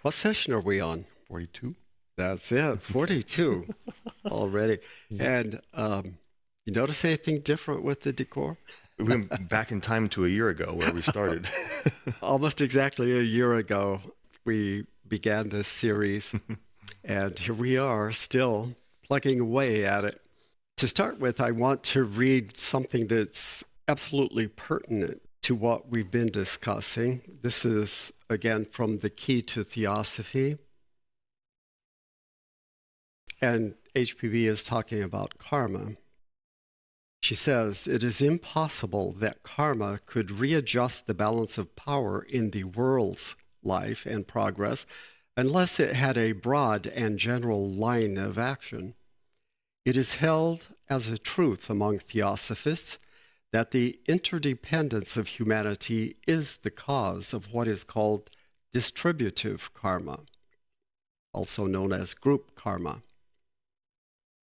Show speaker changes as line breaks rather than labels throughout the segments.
What session are we on?
42.
That's it, 42 already. And you notice anything different with the decor?
We went back in time to a year ago where we started.
Almost exactly a year ago, we began this series, and here we are still plugging away at it. To start with, I want to read something that's absolutely pertinent to what we've been discussing. This is, again, from the Key to Theosophy. And HPV is talking about karma. She says, it is impossible that karma could readjust the balance of power in the world's life and progress unless it had a broad and general line of action. It is held as a truth among theosophists that the interdependence of humanity is the cause of what is called distributive karma, also known as group karma.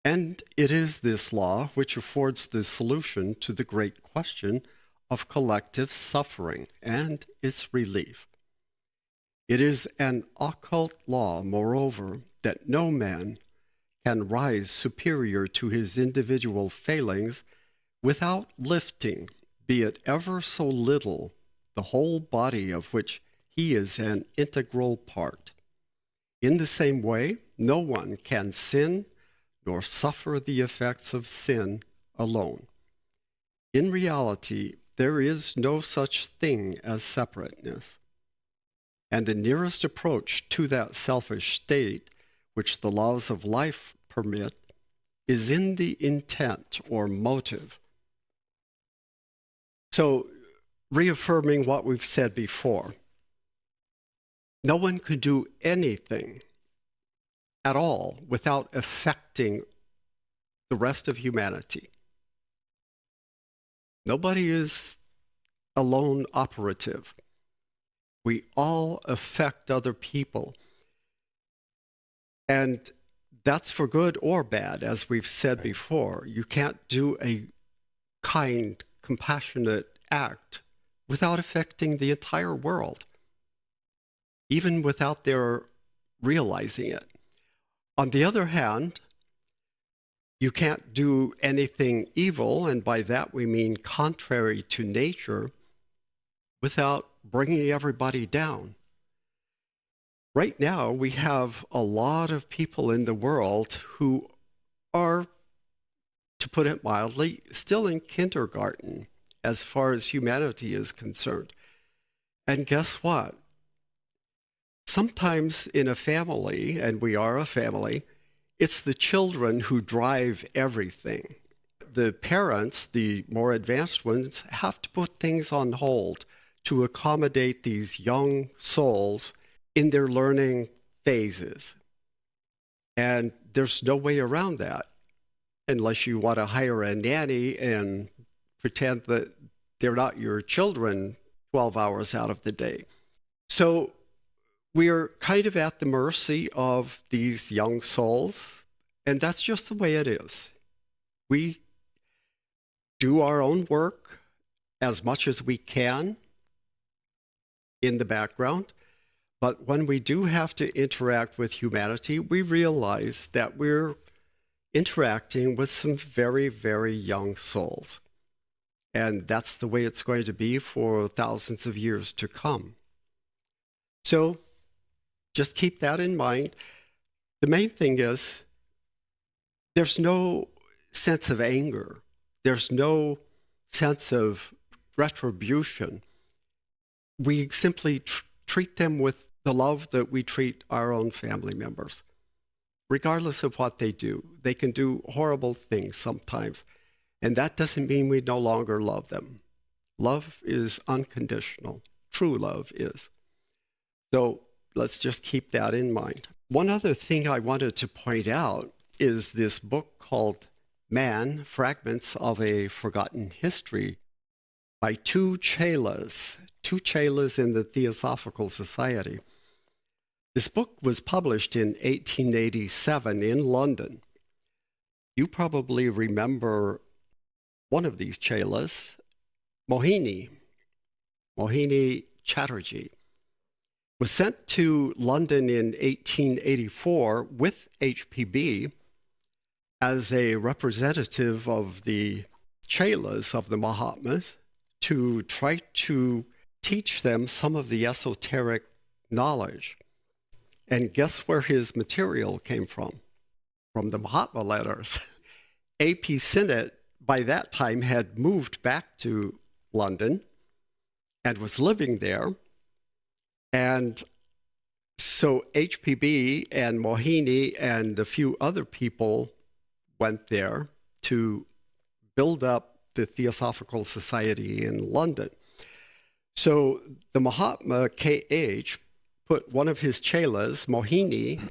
And it is this law which affords the solution to the great question of collective suffering and its relief. It is an occult law, moreover, that no man can rise superior to his individual failings without lifting, be it ever so little, the whole body of which he is an integral part. In the same way, no one can sin nor suffer the effects of sin alone. In reality, there is no such thing as separateness. And the nearest approach to that selfish state, which the laws of life permit, is in the intent or motive. So, reaffirming what we've said before, no one could do anything at all without affecting the rest of humanity. Nobody is alone operative. We all affect other people. And that's for good or bad, as we've said before. You can't do a kind, compassionate act without affecting the entire world, even without their realizing it. On the other hand, you can't do anything evil, and by that we mean contrary to nature, without bringing everybody down. Right now, we have a lot of people in the world who are, to put it mildly, still in kindergarten as far as humanity is concerned. And guess what? Sometimes in a family, and we are a family, it's the children who drive everything. The parents, the more advanced ones, have to put things on hold to accommodate these young souls in their learning phases. And there's no way around that unless you want to hire a nanny and pretend that they're not your children 12 hours out of the day. So we're kind of at the mercy of these young souls, and that's just the way it is. We do our own work as much as we can in the background, but when we do have to interact with humanity, we realize that we're interacting with some very, very young souls. And that's the way it's going to be for thousands of years to come. So just keep that in mind. The main thing is there's no sense of anger. There's no sense of retribution. We simply treat them with the love that we treat our own family members, regardless of what they do. They can do horrible things sometimes, and that doesn't mean we no longer love them. Love is unconditional. True love is. So let's just keep that in mind. One other thing I wanted to point out is this book called Man, Fragments of a Forgotten History by two Chelas in the Theosophical Society. This book was published in 1887 in London. You probably remember one of these Chelas, Mohini Chatterjee. was sent to London in 1884 with HPB as a representative of the Chelas, of the Mahatmas, to try to teach them some of the esoteric knowledge. And guess where his material came from? From the Mahatma Letters. A.P. Sinnett, by that time, had moved back to London and was living there. And so HPB and Mohini and a few other people went there to build up the Theosophical Society in London. So the Mahatma KH put one of his chelas, Mohini,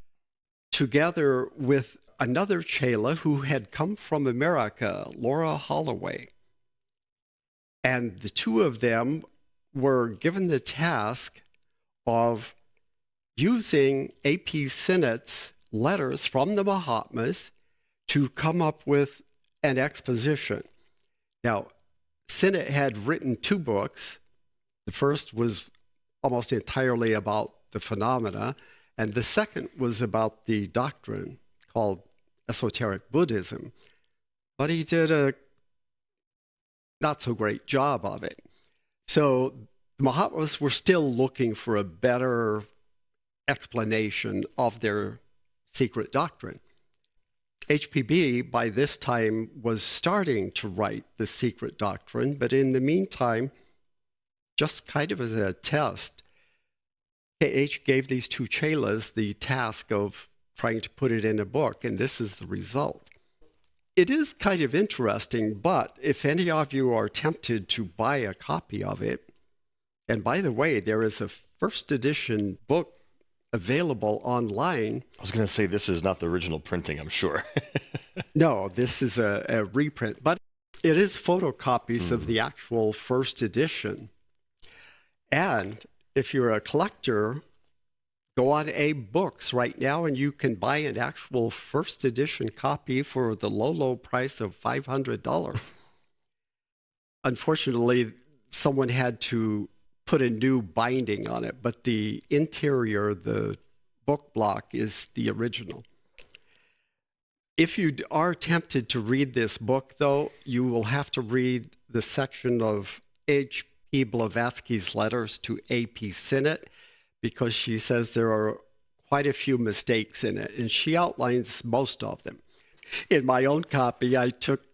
together with another chela who had come from America, Laura Holloway. And the two of them were given the task of using A.P. Sinnett's letters from the Mahatmas to come up with an exposition. Now, Sinnett had written 2 books. The first was almost entirely about the phenomena, and the second was about the doctrine called Esoteric Buddhism. But he did a not so great job of it. So the Mahatmas were still looking for a better explanation of their secret doctrine. HPB, by this time, was starting to write the secret doctrine, but in the meantime, just kind of as a test, KH gave these 2 chelas the task of trying to put it in a book, and this is the result. It is kind of interesting, but if any of you are tempted to buy a copy of it, and by the way, there is a first edition book available online.
I was going to say, this is not the original printing, I'm sure.
No, this is a reprint, but it is photocopies of the actual first edition. And if you're a collector, go on Abe Books right now and you can buy an actual first edition copy for the low, low price of $500. Unfortunately, someone had to put a new binding on it, but the interior, the book block, is the original. If you are tempted to read this book, though, you will have to read the section of H.P. Blavatsky's letters to A.P. Sinnett, because she says there are quite a few mistakes in it, and she outlines most of them. In my own copy, I took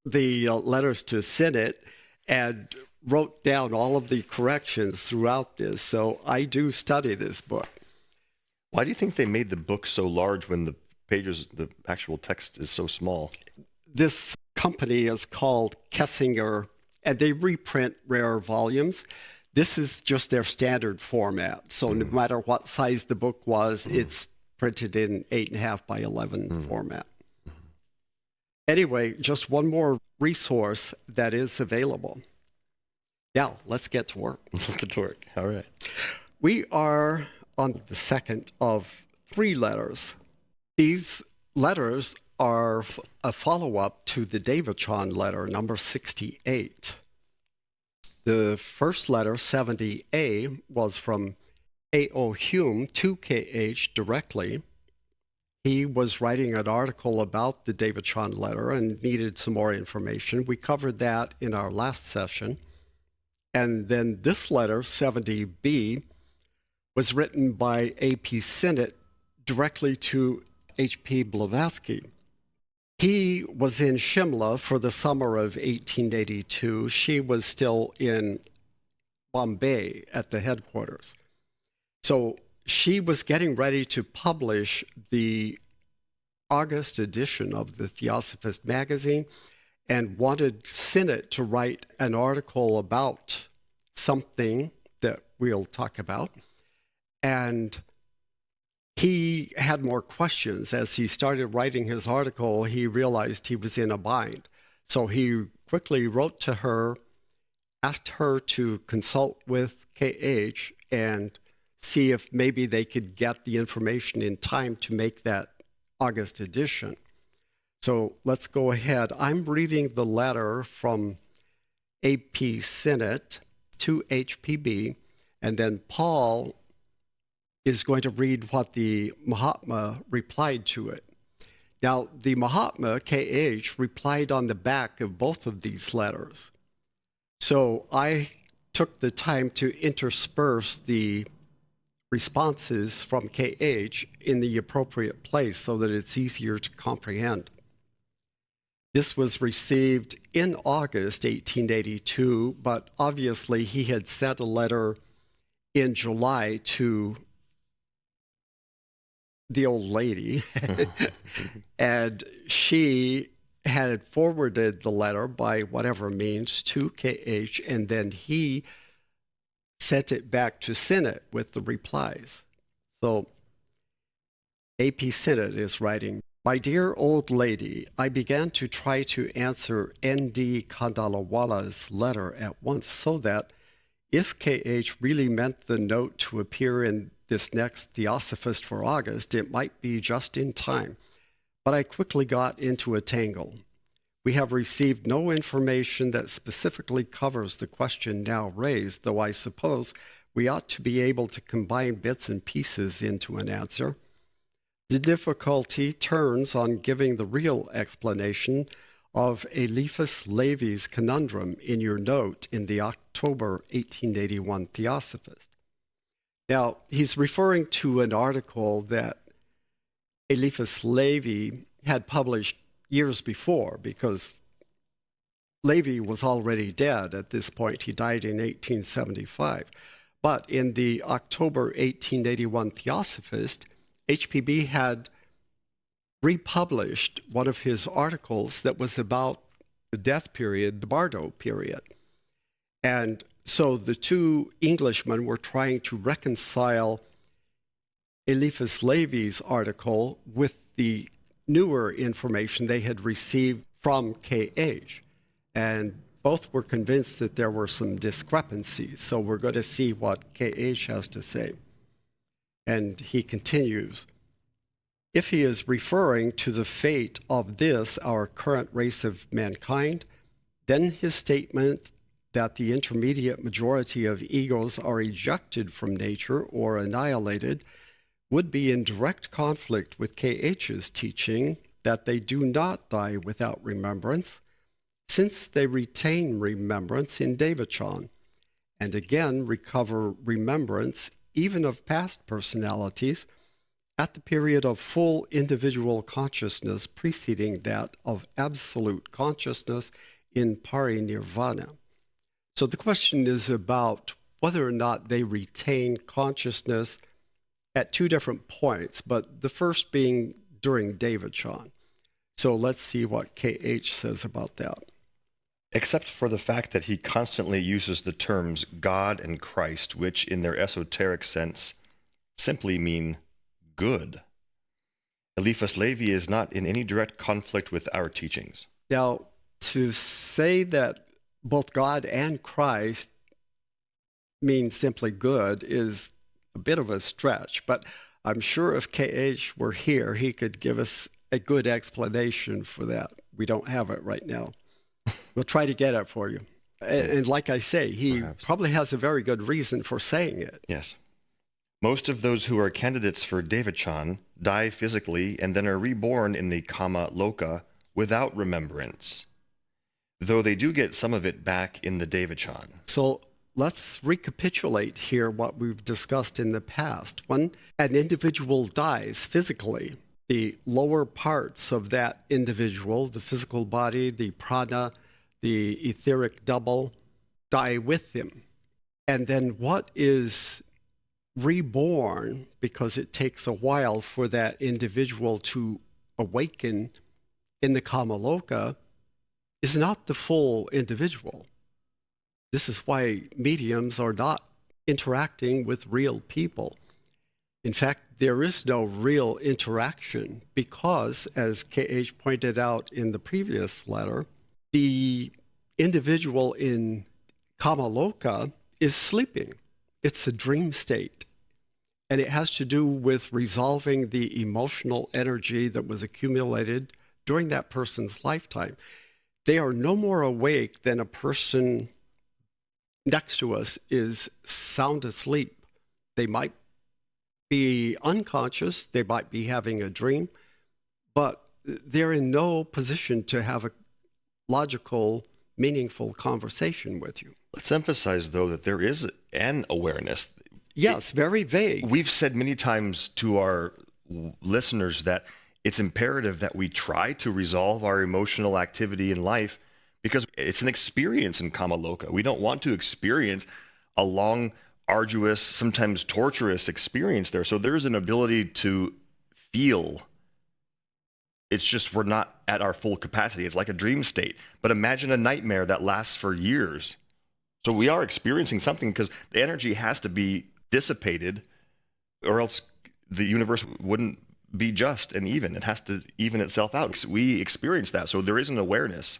the letters to Sinnett and wrote down all of the corrections throughout this, so I do study this book.
Why do you think they made the book so large when the pages, the actual text is so small?
This company is called Kessinger, and they reprint rare volumes. This is just their standard format, so no matter what size the book was, it's printed in 8.5 by 11 format. Anyway, just one more resource that is available. Now, let's get to work.
Let's get to work. All right.
We are on the second of 3 letters. These letters are a follow-up to the Devachan letter, number 68. The first letter, 70A, was from A.O. Hume to KH directly. He was writing an article about the Devachan letter and needed some more information. We covered that in our last session. And then this letter, 70B, was written by A.P. Sinnett directly to H.P. Blavatsky. He was in Simla for the summer of 1882. She was still in Bombay at the headquarters. So she was getting ready to publish the August edition of the Theosophist magazine and wanted Sinnett to write an article about something that we'll talk about. And he had more questions. As he started writing his article, he realized he was in a bind. So he quickly wrote to her, asked her to consult with KH and see if maybe they could get the information in time to make that August edition. So let's go ahead. I'm reading the letter from A.P. Sinnett to HPB, and then Paul is going to read what the Mahatma replied to it. Now, the Mahatma, KH, replied on the back of both of these letters. So I took the time to intersperse the responses from KH in the appropriate place so that it's easier to comprehend. This was received in August 1882, but obviously he had sent a letter in July to the old lady, and she had forwarded the letter by whatever means to KH, and then he sent it back to Sinnett with the replies. So A.P. Sinnett is writing, "My dear old lady, I began to try to answer N.D. Kandalawala's letter at once so that if KH really meant the note to appear in this next Theosophist for August, it might be just in time. But I quickly got into a tangle. We have received no information that specifically covers the question now raised, though I suppose we ought to be able to combine bits and pieces into an answer. The difficulty turns on giving the real explanation of Eliphas Levi's conundrum in your note in the October 1881 Theosophist." Now, he's referring to an article that Eliphas Levi had published years before, because Levi was already dead at this point. He died in 1875. But in the October 1881 Theosophist, HPB had republished one of his articles that was about the death period, the Bardo period. And so the two Englishmen were trying to reconcile Eliphas Levi's article with the newer information they had received from KH. And both were convinced that there were some discrepancies. So we're going to see what KH has to say. And he continues, "If he is referring to the fate of this, our current race of mankind, then his statement that the intermediate majority of egos are ejected from nature or annihilated would be in direct conflict with KH's teaching that they do not die without remembrance, since they retain remembrance in Devachan, and again recover remembrance even of past personalities at the period of full individual consciousness preceding that of absolute consciousness in Nirvana." So the question is about whether or not they retain consciousness at two different points, but the first being during Devachan. So let's see what KH says about that.
Except for the fact that he constantly uses the terms God and Christ, which in their esoteric sense simply mean good. Eliphas Levi is not in any direct conflict with our teachings.
Now, to say that both God and Christ means simply good is a bit of a stretch, but I'm sure if KH were here, he could give us a good explanation for that. We don't have it right now. We'll try to get it for you. And like I say, he probably has a very good reason for saying it.
Yes. Most of those who are candidates for Devachan die physically and then are reborn in the Kama Loka without remembrance, though they do get some of it back in the Devachan.
So let's recapitulate here what we've discussed in the past. When an individual dies physically, the lower parts of that individual, the physical body, the prana, the etheric double, die with him. And then what is reborn, because it takes a while for that individual to awaken in the Kama Loka, is not the full individual. This is why mediums are not interacting with real people. In fact, there is no real interaction because, as KH pointed out in the previous letter, the individual in Kama Loka is sleeping. It's a dream state. And it has to do with resolving the emotional energy that was accumulated during that person's lifetime. They are no more awake than a person next to us is sound asleep. They might be unconscious, they might be having a dream, but they're in no position to have a logical, meaningful conversation with you.
Let's emphasize, though, that there is an awareness.
Yes, very vague.
We've said many times to our listeners that it's imperative that we try to resolve our emotional activity in life because it's an experience in Kama Loka. We don't want to experience a long, arduous, sometimes torturous experience there. So there's an ability to feel. It's just we're not at our full capacity. It's like a dream state. But imagine a nightmare that lasts for years. So we are experiencing something because the energy has to be dissipated or else the universe wouldn't be just and even. It has to even itself out. We experience that. So there is an awareness.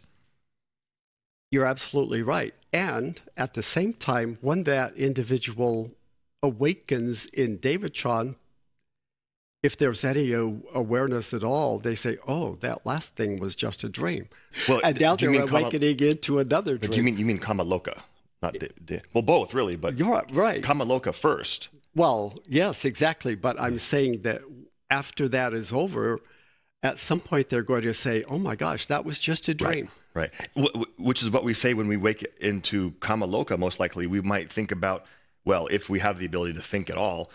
You're absolutely right. And at the same time, when that individual awakens in Devachan, if there's any awareness at all, they say, oh, that last thing was just a dream. Well, and now they're awakening into another dream.
But you mean Kama Loka? Not well, both really, but
you're right.
Kama Loka first.
Well, yes, exactly. But I'm saying that after that is over, at some point they're going to say, oh my gosh, that was just a dream.
Right. Which is what we say when we wake into Kama Loka, most likely. We might think about, well, if we have the ability to think at all,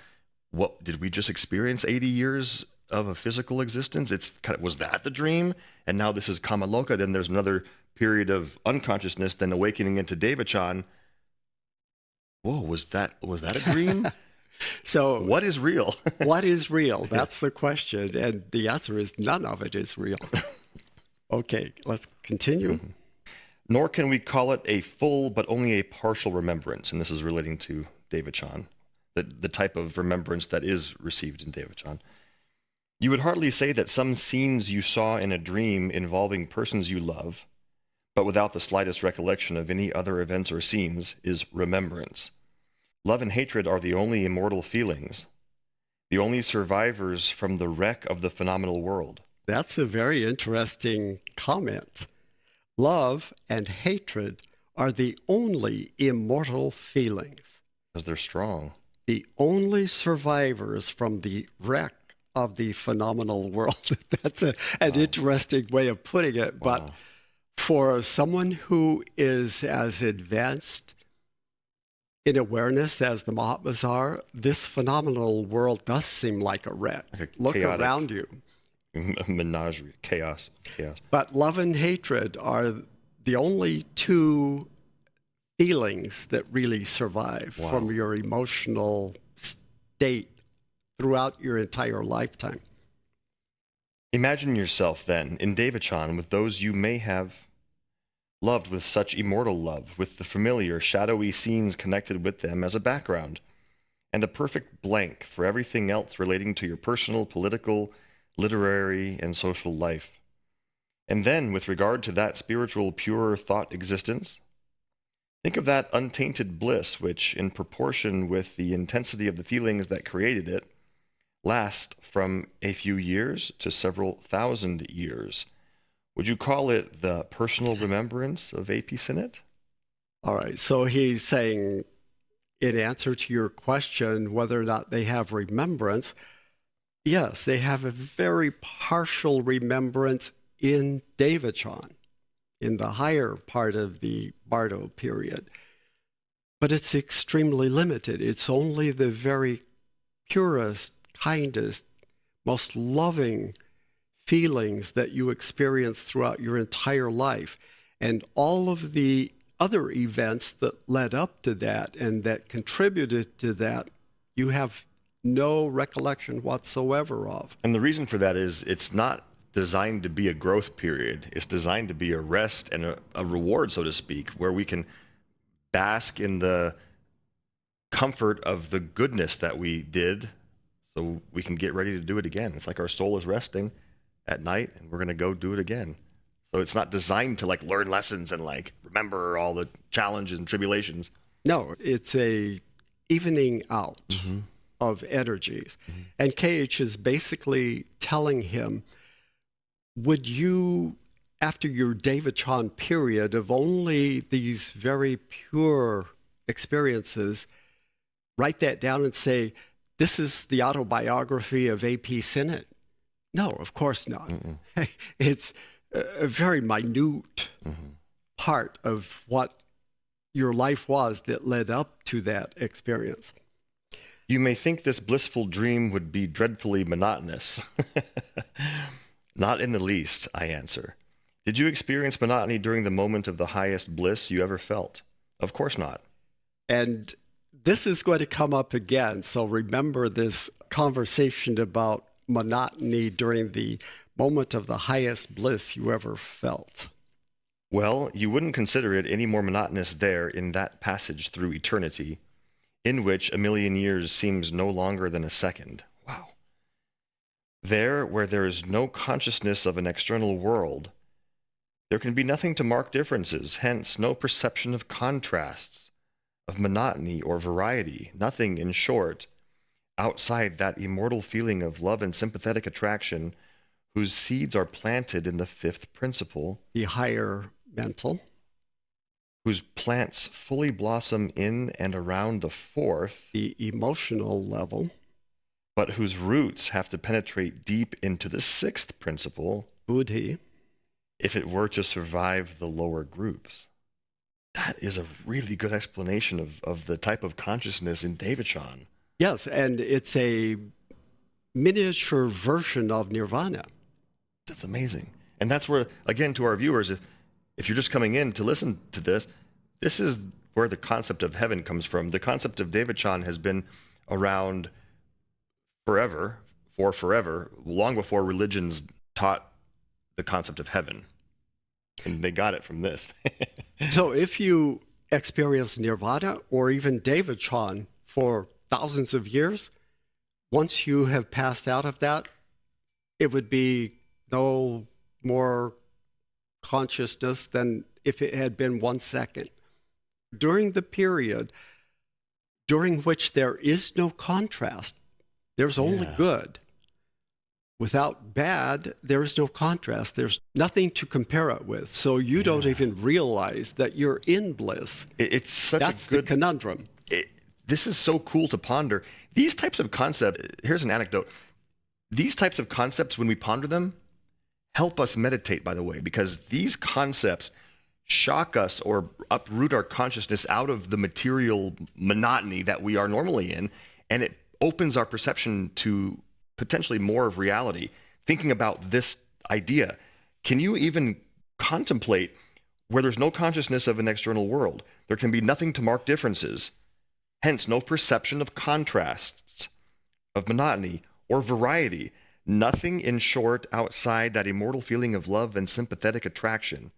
what did we just experience 80 years of a physical existence? It's kind of, was that the dream? And now this is Kama Loka. Then there's another period of unconsciousness, then awakening into Devachan. Whoa, was that a dream?
So
what is real?
What is real? That's the question. And the answer is none of it is real. Okay, let's continue.
Mm-hmm. Nor can we call it a full, but only a partial remembrance. And this is relating to Devachan, the type of remembrance that is received in Devachan. You would hardly say that some scenes you saw in a dream involving persons you love, but without the slightest recollection of any other events or scenes, is remembrance. Love and hatred are the only immortal feelings, the only survivors from the wreck of the phenomenal world.
That's a very interesting comment. Love and hatred are the only immortal feelings.
Because they're strong.
The only survivors from the wreck of the phenomenal world. That's an interesting way of putting it.
Wow.
But for someone who is as advanced in awareness as the Mahatmas are, this phenomenal world does seem like a wreck. Look
chaotic,
around you.
Menagerie, chaos.
But love and hatred are the only two feelings that really survive from your emotional state throughout your entire lifetime.
Imagine yourself then in Devachan with those you may have loved with such immortal love, with the familiar, shadowy scenes connected with them as a background, and a perfect blank for everything else relating to your personal, political, literary, and social life. And then, with regard to that spiritual, pure thought existence, think of that untainted bliss which, in proportion with the intensity of the feelings that created it, last from a few years to several thousand years. Would you call it the personal remembrance of A.P. Sinnett?
All right, so he's saying, in answer to your question, whether or not they have remembrance, yes, they have a very partial remembrance in Devachan, in the higher part of the Bardo period. But it's extremely limited. It's only the very purest, kindest, most loving feelings that you experience throughout your entire life. And all of the other events that led up to that and that contributed to that, you have no recollection whatsoever of.
And the reason for that is it's not designed to be a growth period. It's designed to be a rest and a reward, so to speak, where we can bask in the comfort of the goodness that we did so we can get ready to do it again. It's like our soul is resting at night and we're going to go do it again. So it's not designed to like learn lessons and like remember all the challenges and tribulations.
No, it's a evening out of energies. And KH is basically telling him, would you, after your Devachan period of only these very pure experiences, write that down and say, this is the autobiography of A.P. Sinnett. No, of course not.
Mm-mm.
It's a very minute part of what your life was that led up to that experience.
You may think this blissful dream would be dreadfully monotonous. Not in the least, I answer. Did you experience monotony during the moment of the highest bliss you ever felt? Of course not.
And this is going to come up again, so remember this conversation about monotony during the moment of the highest bliss you ever felt.
Well, you wouldn't consider it any more monotonous there in that passage through eternity, in which a million years seems no longer than a second. Wow. There, where there is no consciousness of an external world, there can be nothing to mark differences, hence no perception of contrasts, of monotony or variety, nothing, in short, outside that immortal feeling of love and sympathetic attraction whose seeds are planted in the fifth principle,
The higher mental,
whose plants fully blossom in and around the fourth,
the emotional level,
but whose roots have to penetrate deep into the sixth principle,
buddhi.
if it were to survive the lower groups. That is a really good explanation of the type of consciousness in Devachan.
Yes, and it's a miniature version of Nirvana.
That's amazing. And that's where, again, to our viewers, if you're just coming in to listen to this, this is where the concept of heaven comes from. The concept of Devachan has been around forever, long before religions taught the concept of heaven. And they got it from this.
So if you experience Nirvana or even Devachan for thousands of years, once you have passed out of that, it would be no more consciousness than if it had been 1 second. During the period during which there is no contrast, there's only good. Without bad, there is no contrast. There's nothing to compare it with. So you don't even realize that you're in bliss.
It's such
That's
a good
the conundrum.
This is so cool to ponder. These types of concepts, here's an anecdote. These types of concepts, when we ponder them, help us meditate, by the way, because these concepts shock us or uproot our consciousness out of the material monotony that we are normally in, and it opens our perception to potentially more of reality. Thinking about this idea, can you even contemplate where there's no consciousness of an external world? There can be nothing to mark differences, hence no perception of contrasts, of monotony or variety. Nothing, in short, outside that immortal feeling of love and sympathetic attraction.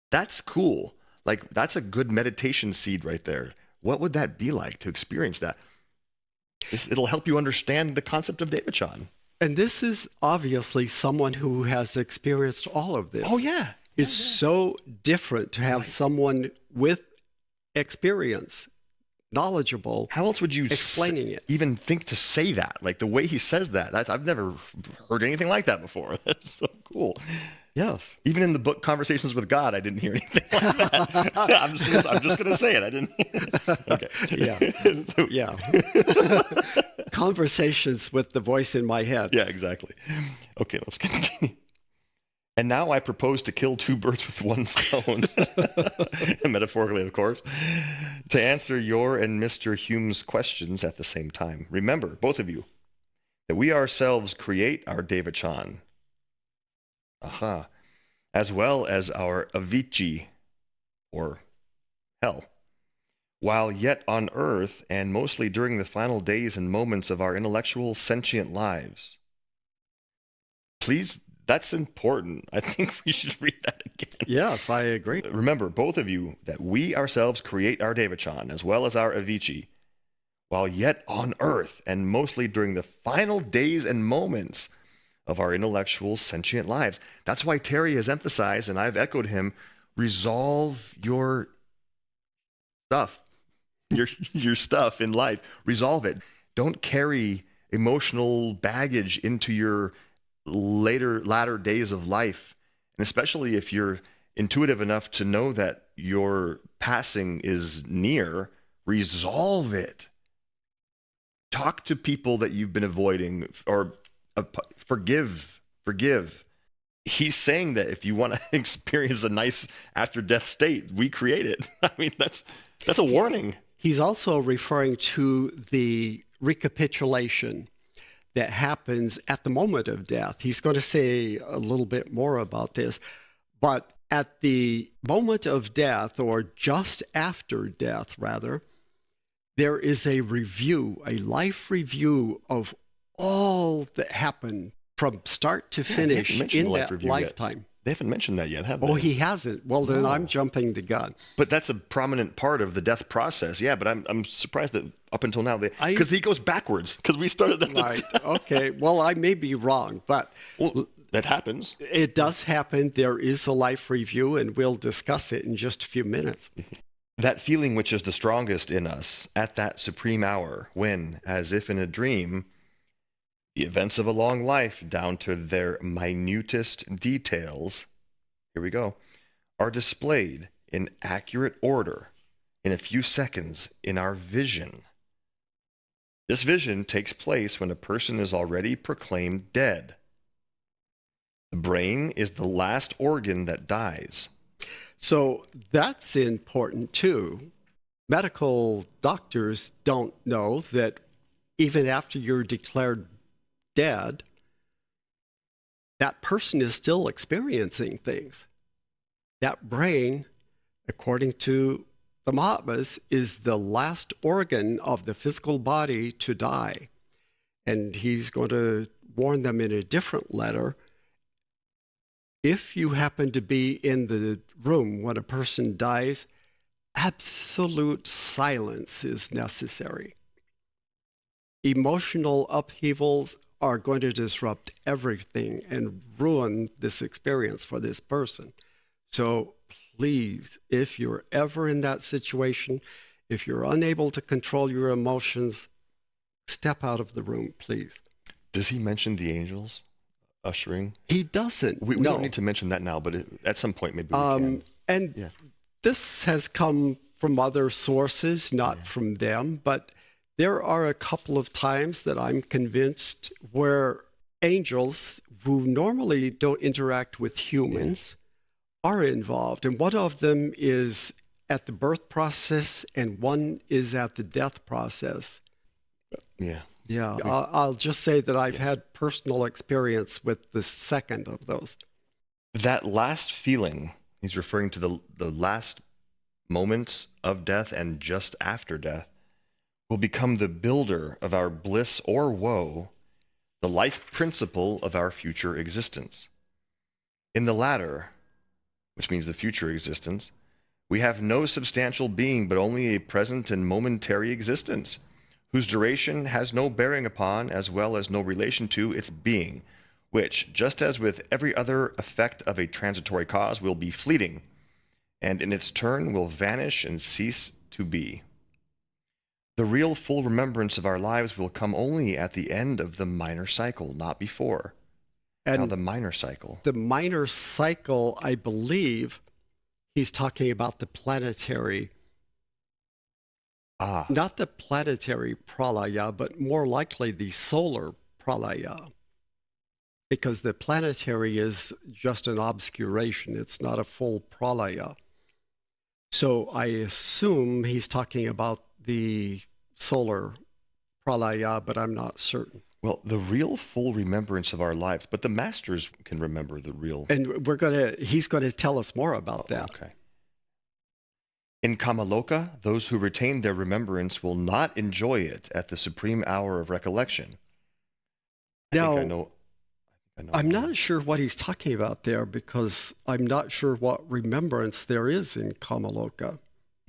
That's cool. Like, that's a good meditation seed right there. What would that be like to experience that? It'll help you understand the concept of Devachan.
And this is obviously someone who has experienced all of this.
Oh, yeah.
It's so different to have someone with experience, knowledgeable.
How else would you
explaining it?
Even think to say that? Like the way he says that. I've never heard anything like that before. That's so cool.
Yes.
Even in the book Conversations with God, I didn't hear anything like that. I'm just gonna say it. I didn't. Okay.
Yeah. Yeah. Conversations with the voice in my head.
Yeah, exactly. Okay, let's continue. And now I propose to kill two birds with one stone, metaphorically, of course, to answer your and Mr. Hume's questions at the same time. Remember, both of you, that we ourselves create our Devachan, as well as our Avici, or hell, while yet on earth and mostly during the final days and moments of our intellectual sentient lives. Please, that's important. I think we should read that again.
Yes, I agree.
Remember, both of you, that we ourselves create our Devachan, as well as our Avici, while yet on earth and mostly during the final days and moments of our intellectual sentient lives. That's why Terry has emphasized, and I've echoed him, resolve your stuff, your stuff in life. Resolve it. Don't carry emotional baggage into your latter days of life. And especially if you're intuitive enough to know that your passing is near, resolve it. talk to people that you've been avoiding, or forgive. He's saying that if you want to experience a nice after-death state, we create it. I mean, that's a warning.
He's also referring to the recapitulation that happens at the moment of death. He's going to say a little bit more about this, but at the moment of death, or just after death, rather, there is a review, a life review of all that happened from start to finish in that lifetime.
Yet. They haven't mentioned that yet, have they?
Oh, he hasn't. Well, then I'm jumping the gun.
But that's a prominent part of the death process. Yeah, but I'm surprised that up until now, because he goes backwards, because we started at
right. Okay. Well, I may be wrong, but
that happens.
It does happen. There is a life review, and we'll discuss it in just a few minutes.
That feeling which is the strongest in us at that supreme hour, when, as if in a dream, the events of a long life, down to their minutest details, here we go, are displayed in accurate order in a few seconds in our vision. This vision takes place when a person is already proclaimed dead. The brain is the last organ that dies.
So that's important too. Medical doctors don't know that even after you're declared dead, that person is still experiencing things. That brain, according to the Mahatmas, is the last organ of the physical body to die. And he's going to warn them in a different letter. If you happen to be in the room when a person dies, absolute silence is necessary. Emotional upheavals are going to disrupt everything and ruin this experience for this person. So please, if you're ever in that situation, if you're unable to control your emotions, step out of the room, please.
Does he mention the angels ushering?
He doesn't.
We don't need to mention that now, but at some point maybe we can.
And this has come from other sources, not from them, but there are a couple of times that I'm convinced where angels who normally don't interact with humans are involved. And one of them is at the birth process and one is at the death process. Yeah. I'll just say that I've had personal experience with the second of those.
That last feeling, he's referring to the last moments of death and just after death, will become the builder of our bliss or woe, the life principle of our future existence. In the latter, which means the future existence, we have no substantial being, but only a present and momentary existence, whose duration has no bearing upon, as well as no relation to, its being, which, just as with every other effect of a transitory cause, will be fleeting, and in its turn will vanish and cease to be. The real full remembrance of our lives will come only at the end of the minor cycle, not before. And now the minor cycle.
The minor cycle, I believe, he's talking about the planetary. Not the planetary pralaya, but more likely the solar pralaya. Because the planetary is just an obscuration. It's not a full pralaya. So I assume he's talking about the solar pralaya, but I'm not certain.
Well, the real full remembrance of our lives, but the masters can remember the real.
And he's going to tell us more about that.
Okay. In Kama Loka, those who retain their remembrance will not enjoy it at the supreme hour of recollection.
I'm not sure what he's talking about there, because I'm not sure what remembrance there is in Kama Loka.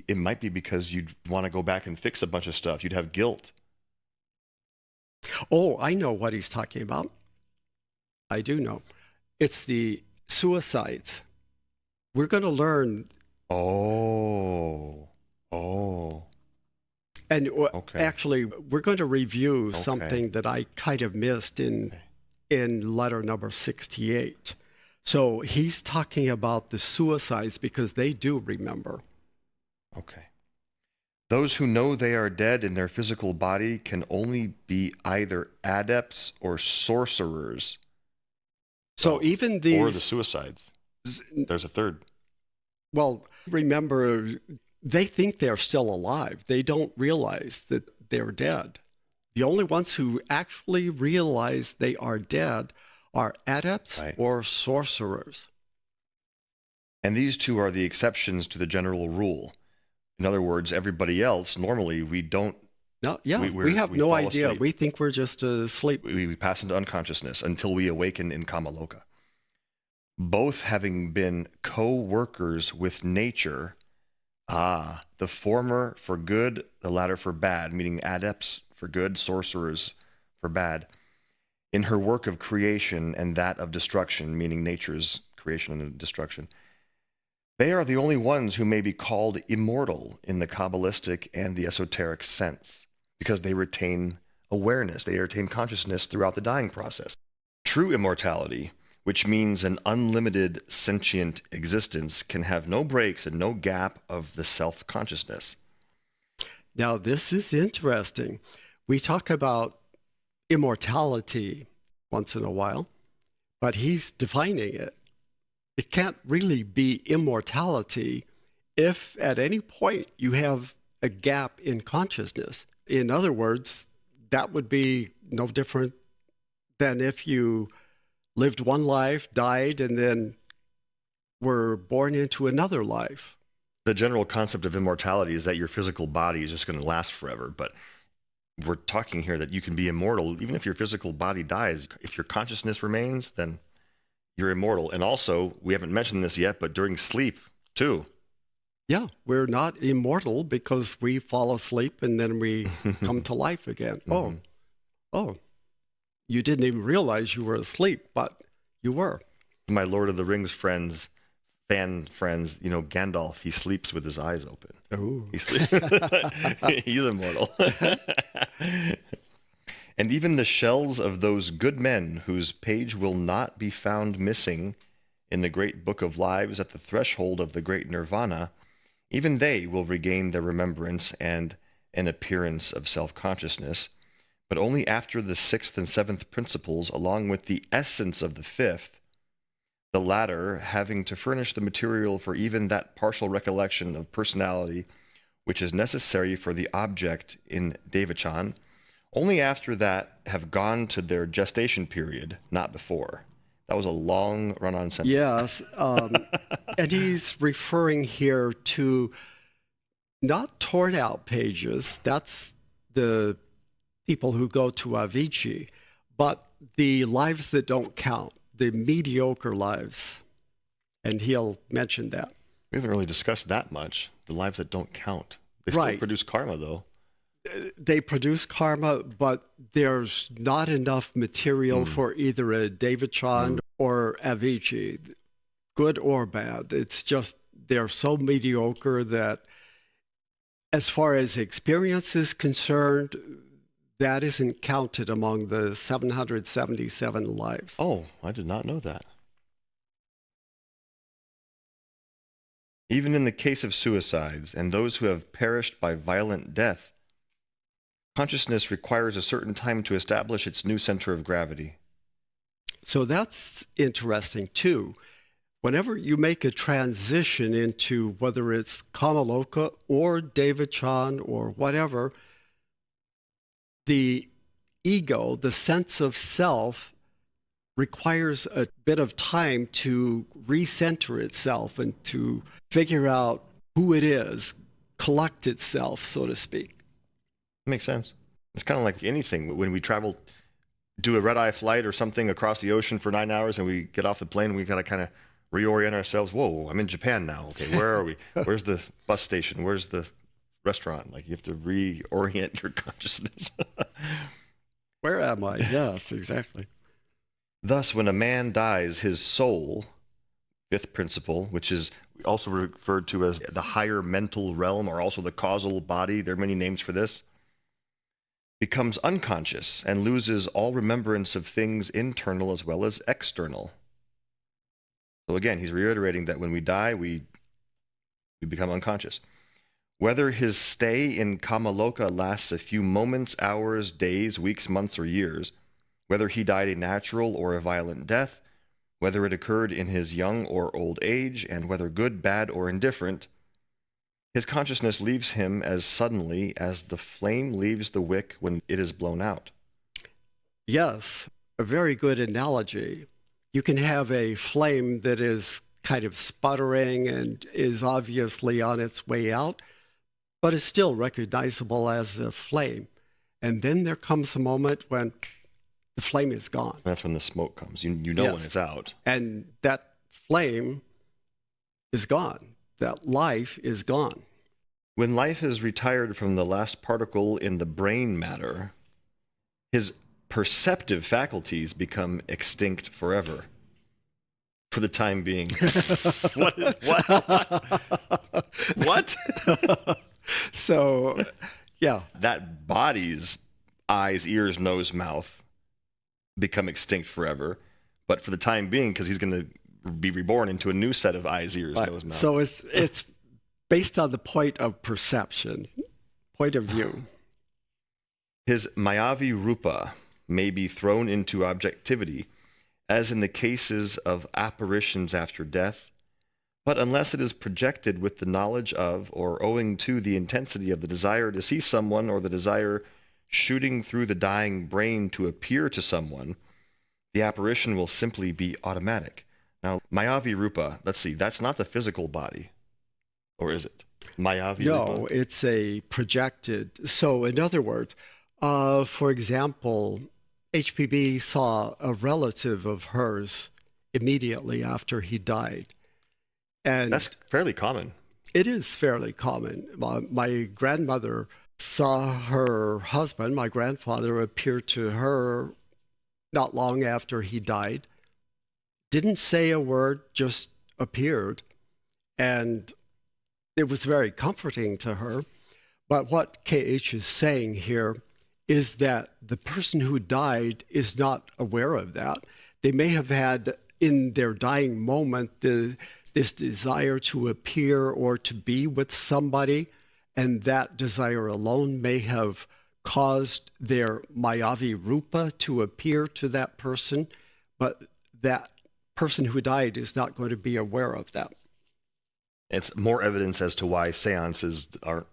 It might be because you'd want to go back and fix a bunch of stuff. You'd have guilt.
Oh, I know what he's talking about. I do know. It's the suicides. We're going to learn.
Oh.
And actually, we're going to review something that I kind of missed in letter number 68. So he's talking about the suicides because they do remember.
Okay. Those who know they are dead in their physical body can only be either adepts or sorcerers.
So even these...
Or the suicides. There's a third.
Well, remember, they think they're still alive. They don't realize that they're dead. The only ones who actually realize they are dead are adepts or sorcerers.
And these two are the exceptions to the general rule. In other words, everybody else, normally we don't.
No, yeah, we have no idea.
Asleep.
We think we're just asleep.
We pass into unconsciousness until we awaken in Kama Loka. Both having been co-workers with nature, the former for good, the latter for bad, meaning adepts for good, sorcerers for bad, in her work of creation and that of destruction, meaning nature's creation and destruction. They are the only ones who may be called immortal in the Kabbalistic and the esoteric sense, because they retain awareness, they retain consciousness throughout the dying process. True immortality, which means an unlimited sentient existence, can have no breaks and no gap of the self-consciousness.
Now, this is interesting. We talk about immortality once in a while, but he's defining it. It can't really be immortality if at any point you have a gap in consciousness. In other words, that would be no different than if you lived one life, died, and then were born into another life.
The general concept of immortality is that your physical body is just going to last forever, but we're talking here that you can be immortal even if your physical body dies. If your consciousness remains, then you're immortal. And also, we haven't mentioned this yet, but during sleep, too.
Yeah, we're not immortal because we fall asleep and then we come to life again. Mm-hmm. Oh, you didn't even realize you were asleep, but you were.
My Lord of the Rings friends, Gandalf, he sleeps with his eyes open.
Oh.
He's immortal. And even the shells of those good men whose page will not be found missing in the great book of lives at the threshold of the great Nirvana, even they will regain their remembrance and an appearance of self-consciousness, but only after the sixth and seventh principles, along with the essence of the fifth, the latter having to furnish the material for even that partial recollection of personality which is necessary for the object in Devachan, only after that have gone to their gestation period, not before. That was a long run-on sentence.
Yes, and he's referring here to not torn out pages, that's the people who go to Avici, but the lives that don't count, the mediocre lives. And he'll mention that.
We haven't really discussed that much, the lives that don't count. They still produce karma, though.
They produce karma, but there's not enough material for either a Devachan or Avici, good or bad. It's just they're so mediocre that as far as experience is concerned, that isn't counted among the 777 lives.
Oh, I did not know that. Even in the case of suicides and those who have perished by violent death, consciousness requires a certain time to establish its new center of gravity.
So that's interesting, too. Whenever you make a transition into whether it's Kama Loka or Devachan or whatever, the ego, the sense of self, requires a bit of time to recenter itself and to figure out who it is, collect itself, so to speak.
Makes sense. It's kind of like anything. When we travel, do a red-eye flight or something across the ocean for 9 hours and we get off the plane, we got to kind of reorient ourselves. Whoa, I'm in Japan now. Okay, where are we? Where's the bus station? Where's the restaurant? Like, you have to reorient your consciousness.
Where am I? Yes, exactly.
Thus, when a man dies, his soul, fifth principle, which is also referred to as the higher mental realm or also the causal body, there are many names for this, becomes unconscious and loses all remembrance of things internal as well as external. So again, he's reiterating that when we die, we become unconscious. Whether his stay in Kama Loka lasts a few moments, hours, days, weeks, months, or years, whether he died a natural or a violent death, whether it occurred in his young or old age, and whether good, bad, or indifferent, his consciousness leaves him as suddenly as the flame leaves the wick when it is blown out.
Yes, a very good analogy. You can have a flame that is kind of sputtering and is obviously on its way out, but is still recognizable as a flame. And then there comes a moment when the flame is gone.
That's when the smoke comes. You know when it's out.
And that flame is gone. That life is gone.
When life is retired from the last particle in the brain matter, his perceptive faculties become extinct forever. For the time being. What?
So, yeah.
That body's eyes, ears, nose, mouth become extinct forever. But for the time being, because he's going to be reborn into a new set of eyes, ears, nose, mouth.
So it's based on the point of perception, point of view.
His Mayavi Rupa may be thrown into objectivity, as in the cases of apparitions after death, but unless it is projected with the knowledge of or owing to the intensity of the desire to see someone or the desire shooting through the dying brain to appear to someone, the apparition will simply be automatic. Now, Mayavi Rupa, let's see, that's not the physical body, or is it? Mayavi Rupa?
No, it's a projected. So in other words, for example, HPB saw a relative of hers immediately after he died. And
that's fairly common.
It is fairly common. My grandmother saw her husband, my grandfather, appear to her not long after he died. Didn't say a word, just appeared. And it was very comforting to her. But what KH is saying here is that the person who died is not aware of that. They may have had in their dying moment this desire to appear or to be with somebody, and that desire alone may have caused their Mayavi Rupa to appear to that person, but that person who died is not going to be aware of that.
It's more evidence as to why seances aren't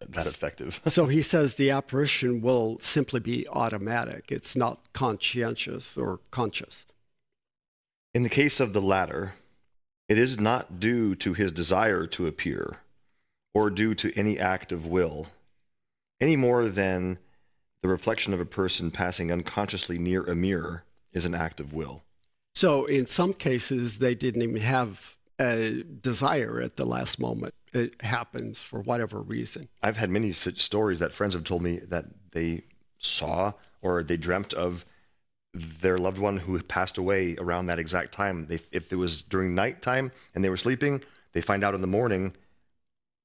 that effective.
So he says the apparition will simply be automatic. It's not conscientious or conscious.
In the case of the latter, it is not due to his desire to appear or due to any act of will, any more than the reflection of a person passing unconsciously near a mirror is an act of will.
So in some cases, they didn't even have a desire at the last moment. It happens for whatever reason.
I've had many such stories that friends have told me that they saw or they dreamt of their loved one who had passed away around that exact time. If it was during nighttime and they were sleeping, they find out in the morning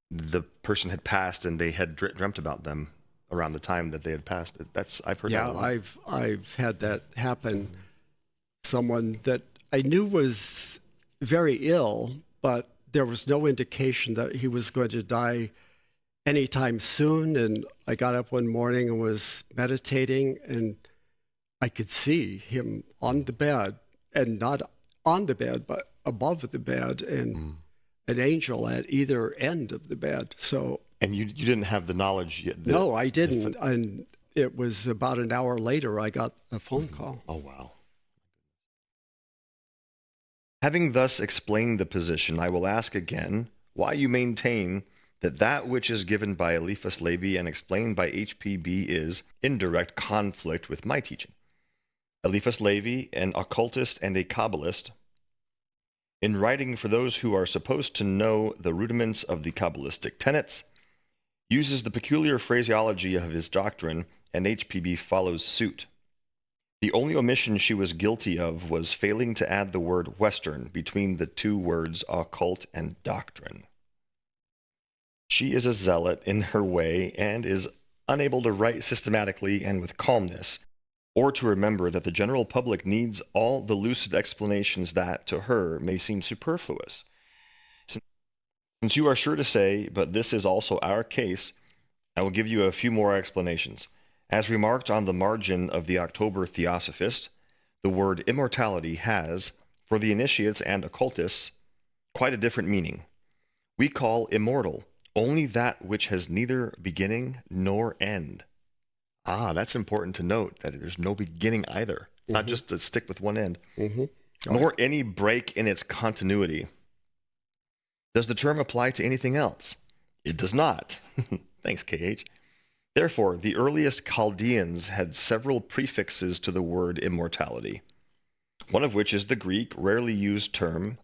the person had passed and they had dreamt about them around the time that they had passed. I've heard that.
Yeah, I've had that happen. Someone that I knew was very ill, but there was no indication that he was going to die anytime soon. And I got up one morning and was meditating, and I could see him on the bed, and not on the bed, but above the bed, and an angel at either end of the bed. So,
and you didn't have the knowledge yet?
No, I didn't. And it was about an hour later I got a phone call.
Oh, wow. Having thus explained the position, I will ask again why you maintain that that which is given by Eliphas Levi and explained by HPB is in direct conflict with my teaching. Eliphas Levi, an occultist and a Kabbalist, in writing for those who are supposed to know the rudiments of the Kabbalistic tenets, uses the peculiar phraseology of his doctrine, and HPB follows suit. The only omission she was guilty of was failing to add the word Western between the two words occult and doctrine. She is a zealot in her way and is unable to write systematically and with calmness, or to remember that the general public needs all the lucid explanations that, to her, may seem superfluous. Since you are sure to say, but this is also our case, I will give you a few more explanations. As remarked on the margin of the October Theosophist, the word immortality has, for the initiates and occultists, quite a different meaning. We call immortal only that which has neither beginning nor end. Ah, that's important to note, that there's no beginning either. It's not just to stick with one end, nor any break in its continuity. Does the term apply to anything else? It does not. Thanks, KH. Therefore, the earliest Chaldeans had several prefixes to the word immortality, one of which is the Greek, rarely used term,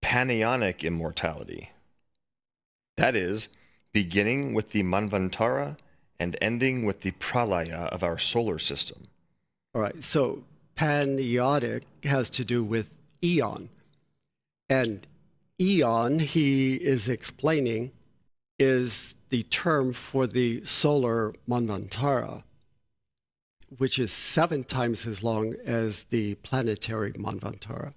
panaionic immortality. That is, beginning with the Manvantara and ending with the Pralaya of our solar system.
All right, so panaionic has to do with eon. And eon, he is explaining, is the term for the solar Manvantara, which is 7 times as long as the planetary Manvantara.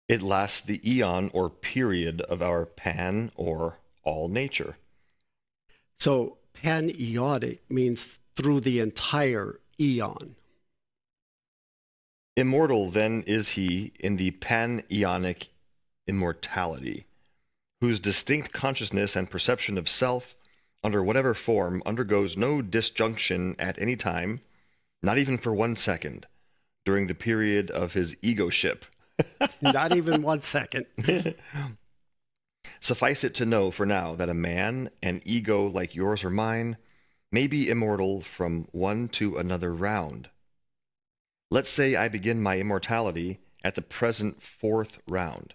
It lasts the eon or period of our pan or all nature.
So panaionic means through the entire eon.
Immortal, then, is he in the panaionic immortality, whose distinct consciousness and perception of self, under whatever form, undergoes no disjunction at any time, not even for 1 second, during the period of his egoship.
Not even 1 second.
Suffice it to know for now that a man, an ego like yours or mine, may be immortal from one to another round. Let's say I begin my immortality at the present 4th round.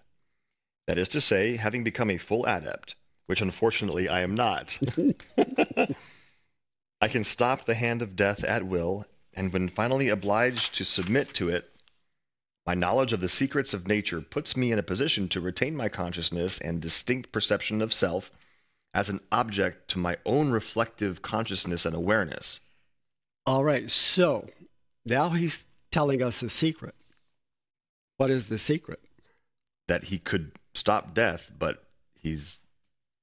That is to say, having become a full adept, which unfortunately I am not. I can stop the hand of death at will, and when finally obliged to submit to it, my knowledge of the secrets of nature puts me in a position to retain my consciousness and distinct perception of self as an object to my own reflective consciousness and awareness.
All right, so now he's telling us a secret. What is the secret?
That he could stop death, but he's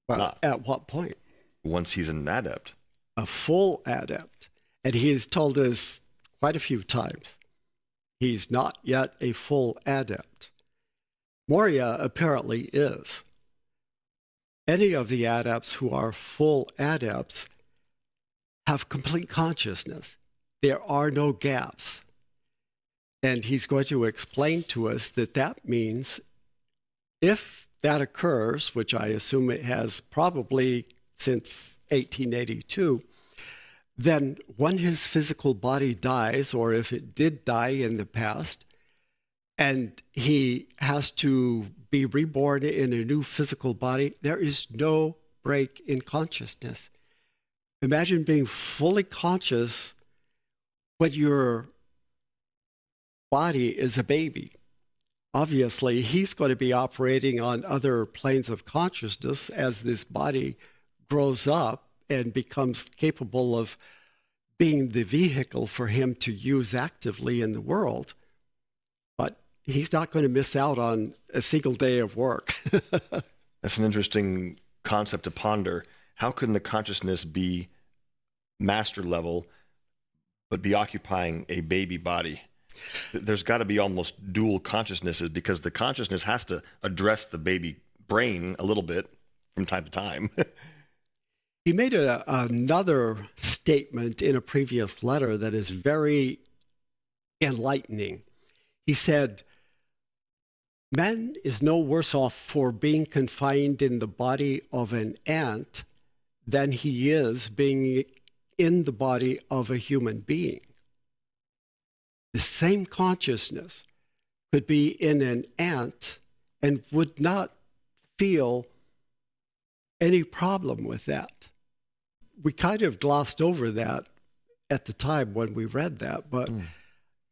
not.
At what point?
Once he's an adept.
A full adept. And he has told us quite a few times, he's not yet a full adept. Moria apparently is. Any of the adepts who are full adepts have complete consciousness. There are no gaps. And he's going to explain to us that that means if that occurs, which I assume it has probably since 1882, then when his physical body dies, or if it did die in the past, and he has to be reborn in a new physical body, there is no break in consciousness. Imagine being fully conscious when your body is a baby. Obviously, he's going to be operating on other planes of consciousness as this body grows up and becomes capable of being the vehicle for him to use actively in the world. But he's not going to miss out on a single day of work.
That's an interesting concept to ponder. How can the consciousness be master level, but be occupying a baby body? There's got to be almost dual consciousnesses, because the consciousness has to address the baby brain a little bit from time to time.
He made another statement in a previous letter that is very enlightening. He said, man is no worse off for being confined in the body of an ant than he is being in the body of a human being. The same consciousness could be in an ant and would not feel any problem with that. We kind of glossed over that at the time when we read that, but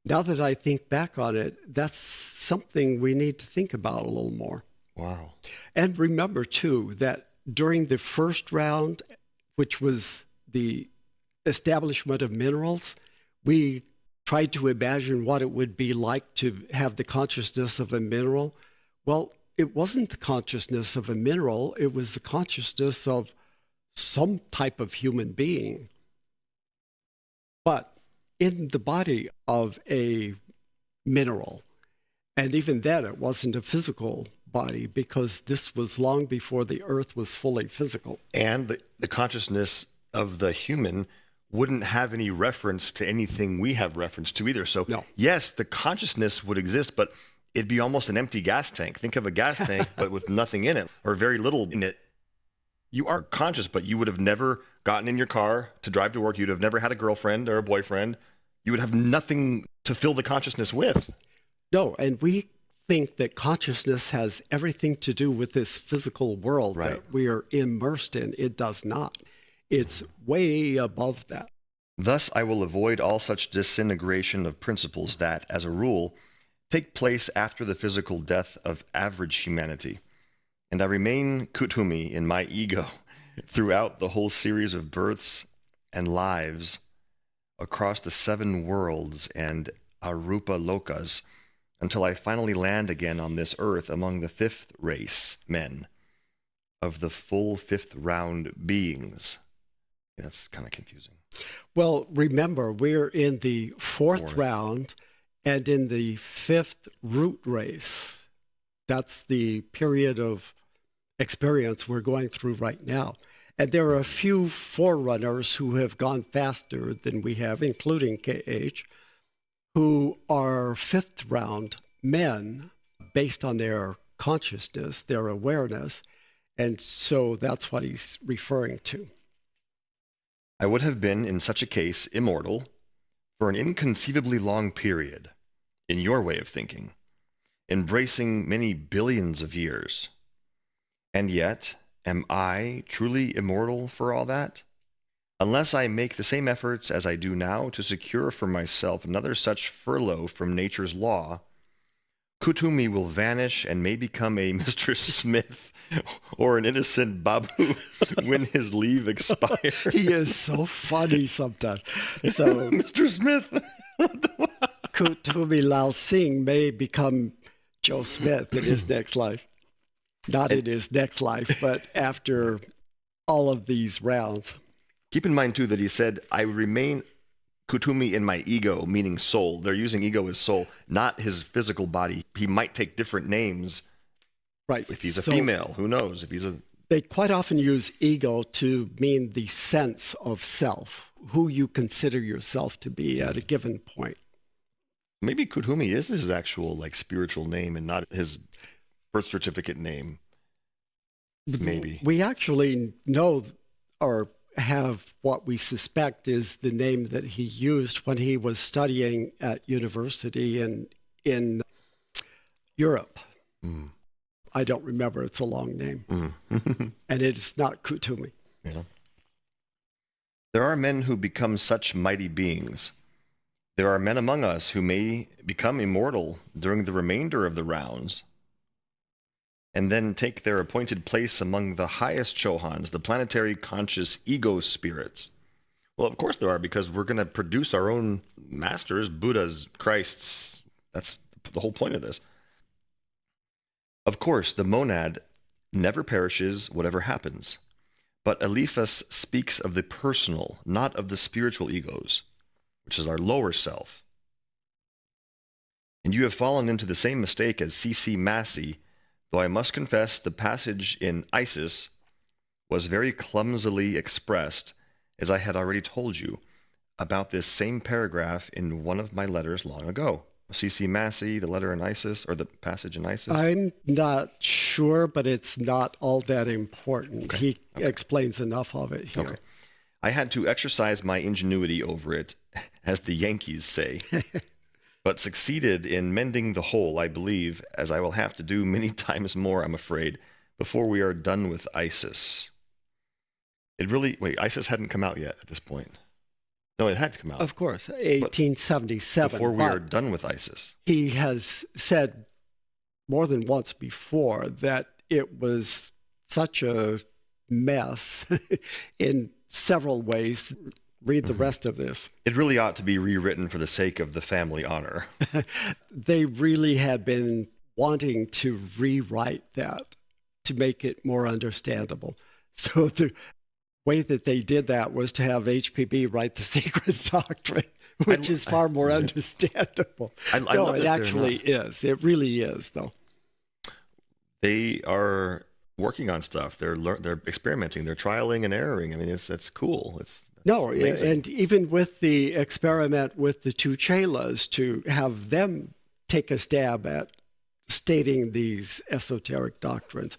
now that I think back on it, that's something we need to think about a little more.
Wow.
And remember, too, that during the first round, which was the establishment of minerals, we tried to imagine what it would be like to have the consciousness of a mineral. Well, it wasn't the consciousness of a mineral, it was the consciousness of some type of human being. But in the body of a mineral, and even then it wasn't a physical body, because this was long before the earth was fully physical.
And the consciousness of the human wouldn't have any reference to anything we have reference to either. So
No.
yes, the consciousness would exist, but it'd be almost an empty gas tank. Think of a gas tank, but with nothing in it, or very little in it. You are conscious, but you would have never gotten in your car to drive to work. You'd have never had a girlfriend or a boyfriend. You would have nothing to fill the consciousness with.
No, and we think that consciousness has everything to do with this physical world
Right.
that we are immersed in. It does not. It's way above that.
Thus, I will avoid all such disintegration of principles that, as a rule, take place after the physical death of average humanity. And I remain kutumi in my ego throughout the whole series of births and lives across the 7 worlds and arupa lokas until I finally land again on this earth among the 5th race men of the full 5th round beings. That's kind of confusing.
Well, remember, we're in the fourth
Fourth.
round and in the 5th root race. That's the period of experience we're going through right now. And there are a few forerunners who have gone faster than we have, including KH, who are 5th round men based on their consciousness, their awareness. And so that's what he's referring to.
I would have been, in such a case, immortal for an inconceivably long period, in your way of thinking, embracing many billions of years. And yet, am I truly immortal for all that? Unless I make the same efforts as I do now to secure for myself another such furlough from nature's law, Kutumi will vanish and may become a Mr. Smith or an innocent Babu when his leave expires.
He is so funny sometimes. So
Mr. Smith.
Kutumi Lal Singh may become Joe Smith in his next life. Not in his next life, but after all of these rounds.
Keep in mind, too, that he said, I remain Kutumi in my ego, meaning soul. They're using ego as soul, not his physical body. He might take different names.
Right.
If he's a female, who knows? If he's a...
They quite often use ego to mean the sense of self, who you consider yourself to be at a given point.
Maybe Kutumi is his actual spiritual name and not his birth certificate name. Maybe.
We actually know or have what we suspect is the name that he used when he was studying at university in Europe.
Mm.
I don't remember. It's a long name.
Mm.
And it's not Kutumi.
Yeah. There are men who become such mighty beings. There are men among us who may become immortal during the remainder of the rounds and then take their appointed place among the highest Chohans, the planetary conscious ego spirits. Well, of course there are, because we're going to produce our own masters, Buddhas, Christs. That's the whole point of this. Of course, the monad never perishes, whatever happens. But Eliphas speaks of the personal, not of the spiritual egos, which is our lower self. And you have fallen into the same mistake as C.C. Massey, though I must confess the passage in Isis was very clumsily expressed, as I had already told you, about this same paragraph in one of my letters long ago. C.C. Massey, the letter in Isis, or the passage in Isis?
I'm not sure, but it's not all that important.
Okay.
He explains enough of it here.
Okay. I had to exercise my ingenuity over it, as the Yankees say, but succeeded in mending the hole, I believe, as I will have to do many times more, I'm afraid, before we are done with Isis. Isis hadn't come out yet at this point. No, it had to come out.
Of course, 1877.
Before we are done with Isis.
He has said more than once before that it was such a mess in several ways. Read the rest of this.
It really ought to be rewritten for the sake of the family honor.
They really had been wanting to rewrite that to make it more understandable. So the way that they did that was to have HPB write the Secret Doctrine, which is far more understandable. No, it actually is. It really is, though.
They are working on stuff. They're experimenting. They're trialing and erroring. I mean, it's cool.
No,
amazing.
And even with the experiment with the two Chelas, to have them take a stab at stating these esoteric doctrines,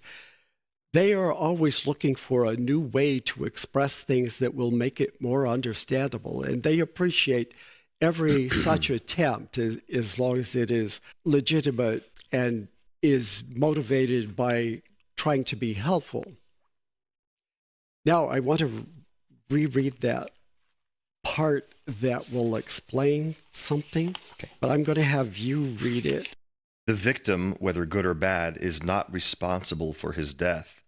they are always looking for a new way to express things that will make it more understandable. And they appreciate every such attempt as long as it is legitimate and is motivated by trying to be helpful. Now, I want to reread that part that will explain something, but I'm going to have you read it.
The victim, whether good or bad, is not responsible for his death,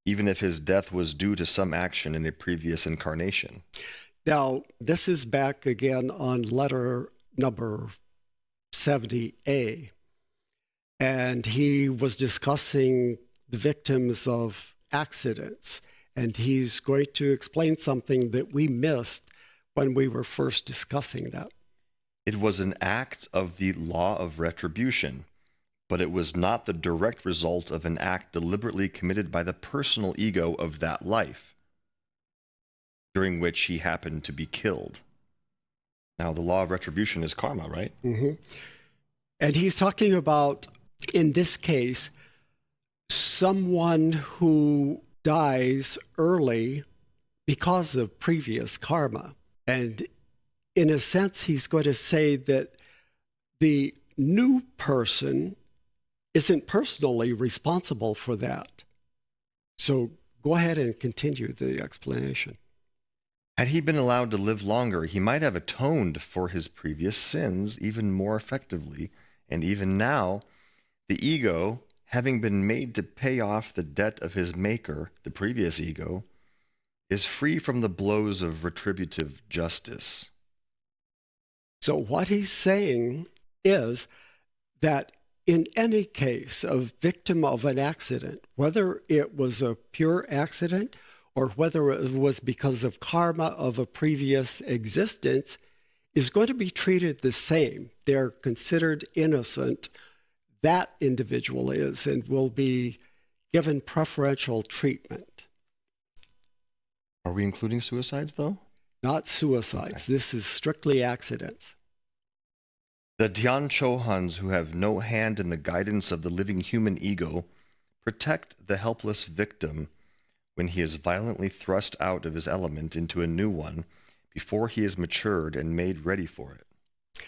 even if his death was due to some action in a previous incarnation.
Now, this is back again on letter number 70A, and he was discussing the victims of accidents, and he's going to explain something that we missed when we were first discussing that.
It was an act of the law of retribution, but it was not the direct result of an act deliberately committed by the personal ego of that life, during which he happened to be killed. Now, the law of retribution is karma, right?
Mm-hmm. And he's talking about, in this case, someone who dies early because of previous karma. And in a sense, he's going to say that the new person isn't personally responsible for that. So go ahead and continue the explanation.
Had he been allowed to live longer, he might have atoned for his previous sins even more effectively. And even now, the ego, having been made to pay off the debt of his maker, the previous ego, is free from the blows of retributive justice.
So what he's saying is that in any case, a victim of an accident, whether it was a pure accident or whether it was because of karma of a previous existence, is going to be treated the same. They're considered innocent. That individual is, and will be given preferential treatment.
Are we including suicides, though?
Not suicides. Okay. This is strictly accidents.
The Dhyan Chohans, who have no hand in the guidance of the living human ego, protect the helpless victim when he is violently thrust out of his element into a new one before he is matured and made ready for it.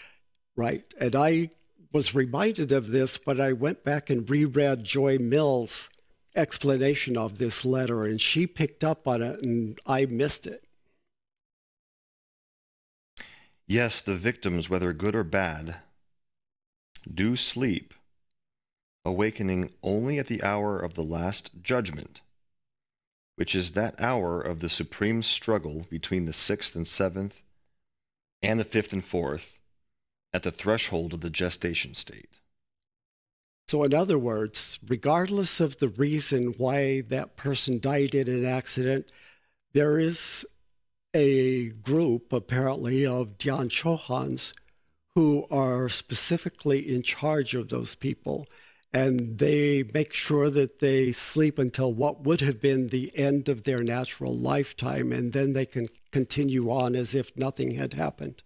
Right. And I was reminded of this when I went back and reread Joy Mill's explanation of this letter, and she picked up on it and I missed it.
Yes, the victims, whether good or bad, do sleep, awakening only at the hour of the last judgment, which is that hour of the supreme struggle between the sixth and seventh and the fifth and fourth, at the threshold of the gestation state.
So in other words, regardless of the reason why that person died in an accident, there is a group, apparently, of Dhyan Chohans who are specifically in charge of those people. And they make sure that they sleep until what would have been the end of their natural lifetime, and then they can continue on as if nothing had happened.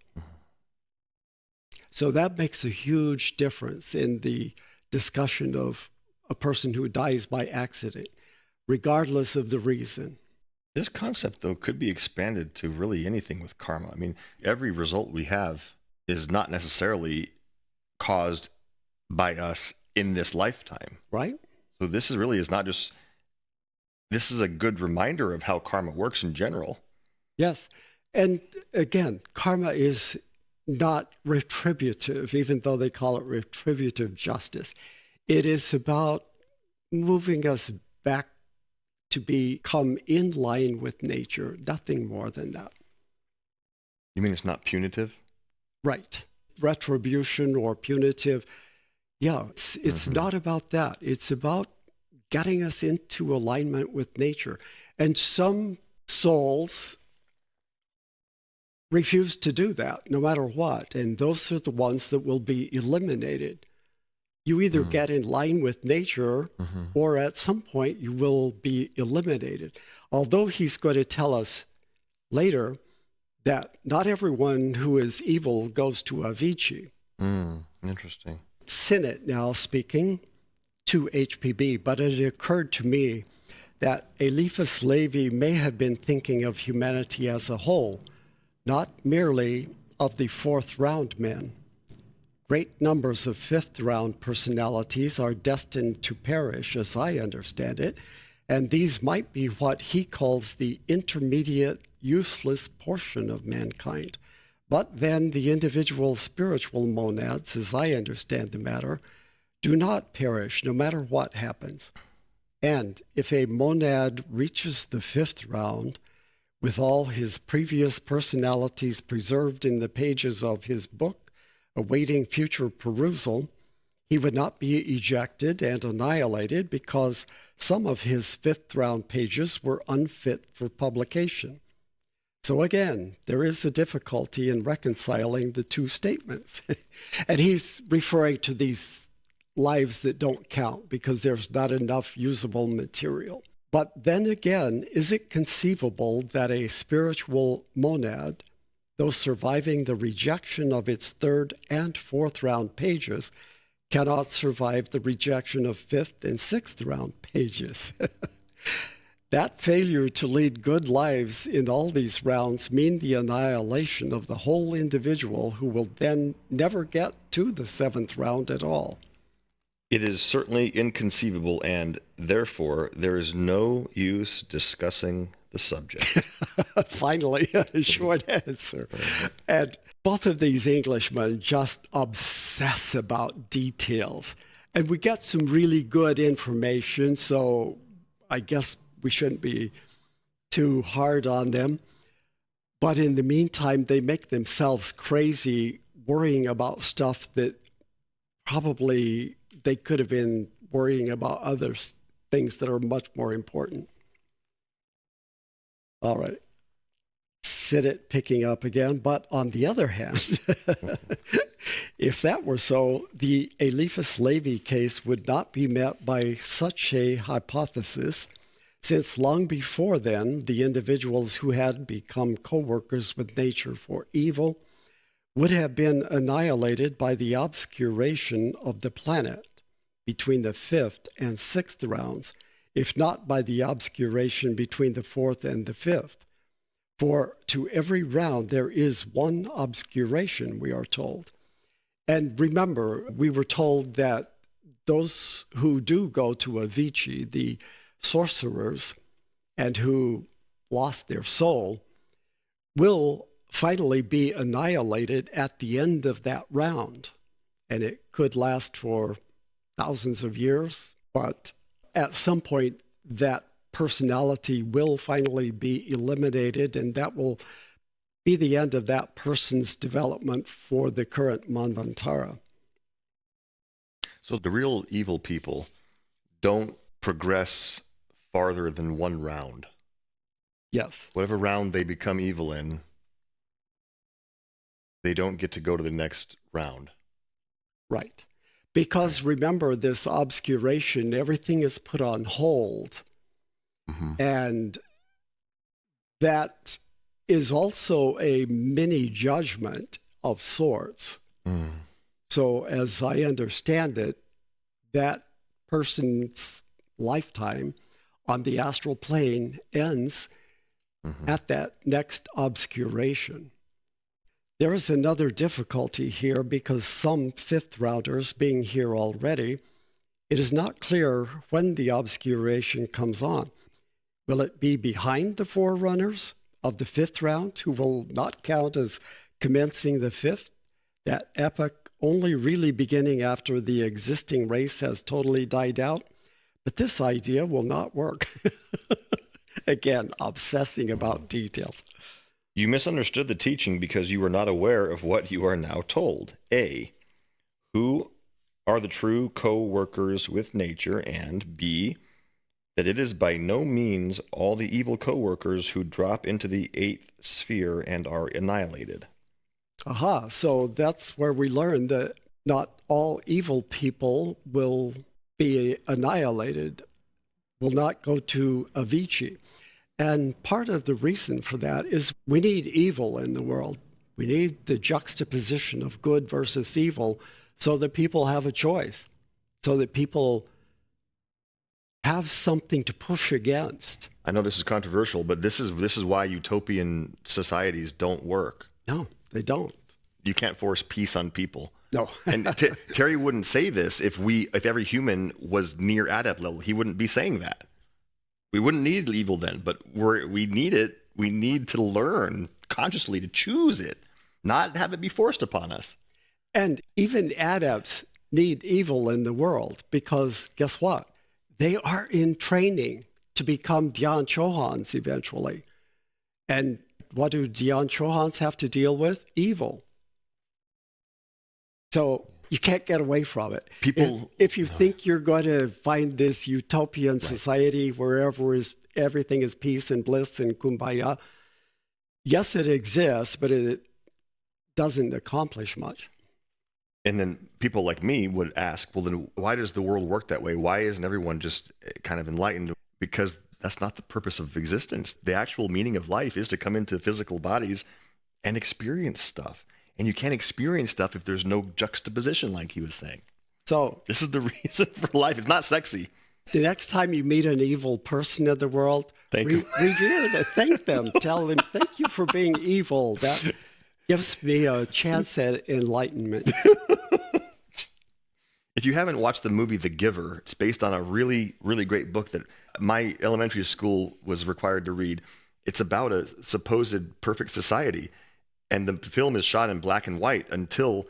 So that makes a huge difference in the discussion of a person who dies by accident, regardless of the reason.
This concept, though, could be expanded to really anything with karma. I mean, every result we have is not necessarily caused by us in this lifetime.
Right.
So this is not just, this is a good reminder of how karma works in general.
Yes. And again, karma is not retributive, even though they call it retributive justice. It is about moving us back to become in line with nature, nothing more than that.
You mean it's not punitive?
Right. Retribution or punitive Yeah, it's not about that. It's about getting us into alignment with nature. And some souls refuse to do that no matter what. And those are the ones that will be eliminated. You either get in line with nature or at some point you will be eliminated. Although he's going to tell us later that not everyone who is evil goes to Avici.
Interesting.
Sinnett now speaking to HPB, but it occurred to me that Eliphas Levi may have been thinking of humanity as a whole, not merely of the fourth round men. Great numbers of fifth round personalities are destined to perish, as I understand it, and these might be what he calls the intermediate, useless portion of mankind. But then the individual spiritual monads, as I understand the matter, do not perish no matter what happens. And if a monad reaches the fifth round, with all his previous personalities preserved in the pages of his book, awaiting future perusal, he would not be ejected and annihilated because some of his fifth round pages were unfit for publication. So again, there is a difficulty in reconciling the two statements. And he's referring to these lives that don't count because there's not enough usable material. But then again, is it conceivable that a spiritual monad, though surviving the rejection of its third and fourth round pages, cannot survive the rejection of fifth and sixth round pages? That failure to lead good lives in all these rounds mean the annihilation of the whole individual, who will then never get to the seventh round at all.
It is certainly inconceivable, and therefore there is no use discussing the subject.
Finally, a short answer. And both of these Englishmen just obsess about details. And we get some really good information, so I guess we shouldn't be too hard on them. But in the meantime, they make themselves crazy worrying about stuff that probably they could have been worrying about other things that are much more important. All right. Sinnett picking up again. But on the other hand, if that were so, the Eliphas Levi case would not be met by such a hypothesis, since long before then, the individuals who had become co-workers with nature for evil would have been annihilated by the obscuration of the planet between the fifth and sixth rounds, if not by the obscuration between the fourth and the fifth. For to every round there is one obscuration, we are told. And remember, we were told that those who do go to Avici, the sorcerers, and who lost their soul, will finally be annihilated at the end of that round. And it could last for thousands of years, but at some point that personality will finally be eliminated, and that will be the end of that person's development for the current Manvantara.
So the real evil people don't progress farther than one round.
Yes.
Whatever round they become evil in, they don't get to go to the next round.
Right. Because remember, this obscuration, everything is put on hold. And that is also a mini judgment of sorts. So as I understand it, that person's lifetime on the astral plane ends at that next obscuration. There is another difficulty here because some fifth rounders being here already, it is not clear when the obscuration comes on. Will it be behind the forerunners of the fifth round, who will not count as commencing the fifth, that epoch only really beginning after the existing race has totally died out? But this idea will not work. Again, obsessing about details.
You misunderstood the teaching because you were not aware of what you are now told. A, who are the true co-workers with nature, and B, that it is by no means all the evil co-workers who drop into the eighth sphere and are annihilated.
Aha, so that's where we learn that not all evil people will be annihilated, will not go to Avici. And part of the reason for that is we need evil in the world. We need the juxtaposition of good versus evil so that people have a choice, so that people have something to push against.
I know this is controversial, but this is why utopian societies don't work.
No, they don't.
You can't force peace on people.
No.
And Terry wouldn't say this if every human was near adept level. He wouldn't be saying that. We wouldn't need evil then, but we need it. We need to learn consciously to choose it, not have it be forced upon us.
And even adepts need evil in the world because guess what? They are in training to become Dhyan Chohans eventually. And what do Dhyan Chohans have to deal with? Evil. So you can't get away from it.
People,
if you think you're going to find this utopian society where everything is peace and bliss and kumbaya, yes, it exists, but it doesn't accomplish much.
And then people like me would ask, well, then why does the world work that way? Why isn't everyone just kind of enlightened? Because that's not the purpose of existence. The actual meaning of life is to come into physical bodies and experience stuff. And you can't experience stuff if there's no juxtaposition, like he was saying.
So
this is the reason for life. It's not sexy.
The next time you meet an evil person in the world, revere them, thank them, tell them, thank you for being evil. That gives me a chance at enlightenment.
If you haven't watched the movie The Giver, it's based on a really, really great book that my elementary school was required to read. It's about a supposed perfect society. And the film is shot in black and white until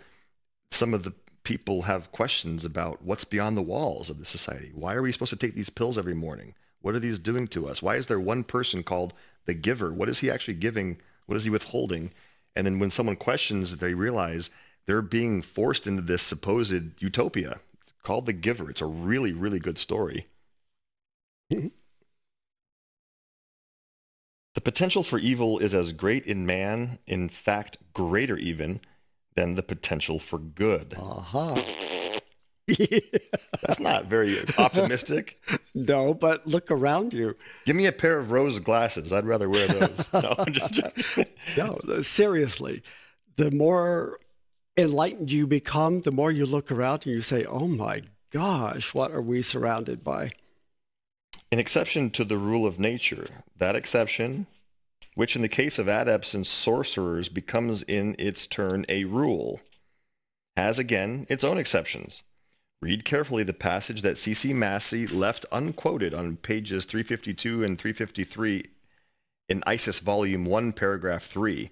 some of the people have questions about what's beyond the walls of the society. Why are we supposed to take these pills every morning? What are these doing to us? Why is there one person called the giver? What is he actually giving? What is he withholding? And then when someone questions, they realize they're being forced into this supposed utopia. It's called The Giver. It's a really, really good story. The potential for evil is as great in man, in fact, greater even, than the potential for good. That's not very optimistic.
No, but look around you.
Give me a pair of rose glasses. I'd rather wear those. No, I'm just joking.
No, seriously. The more enlightened you become, the more you look around and you say, oh my gosh, what are we surrounded by?
An exception to the rule of nature, that exception, which in the case of adepts and sorcerers becomes in its turn a rule, has again its own exceptions. Read carefully the passage that C.C. Massey left unquoted on pages 352 and 353 in Isis Volume 1, Paragraph 3.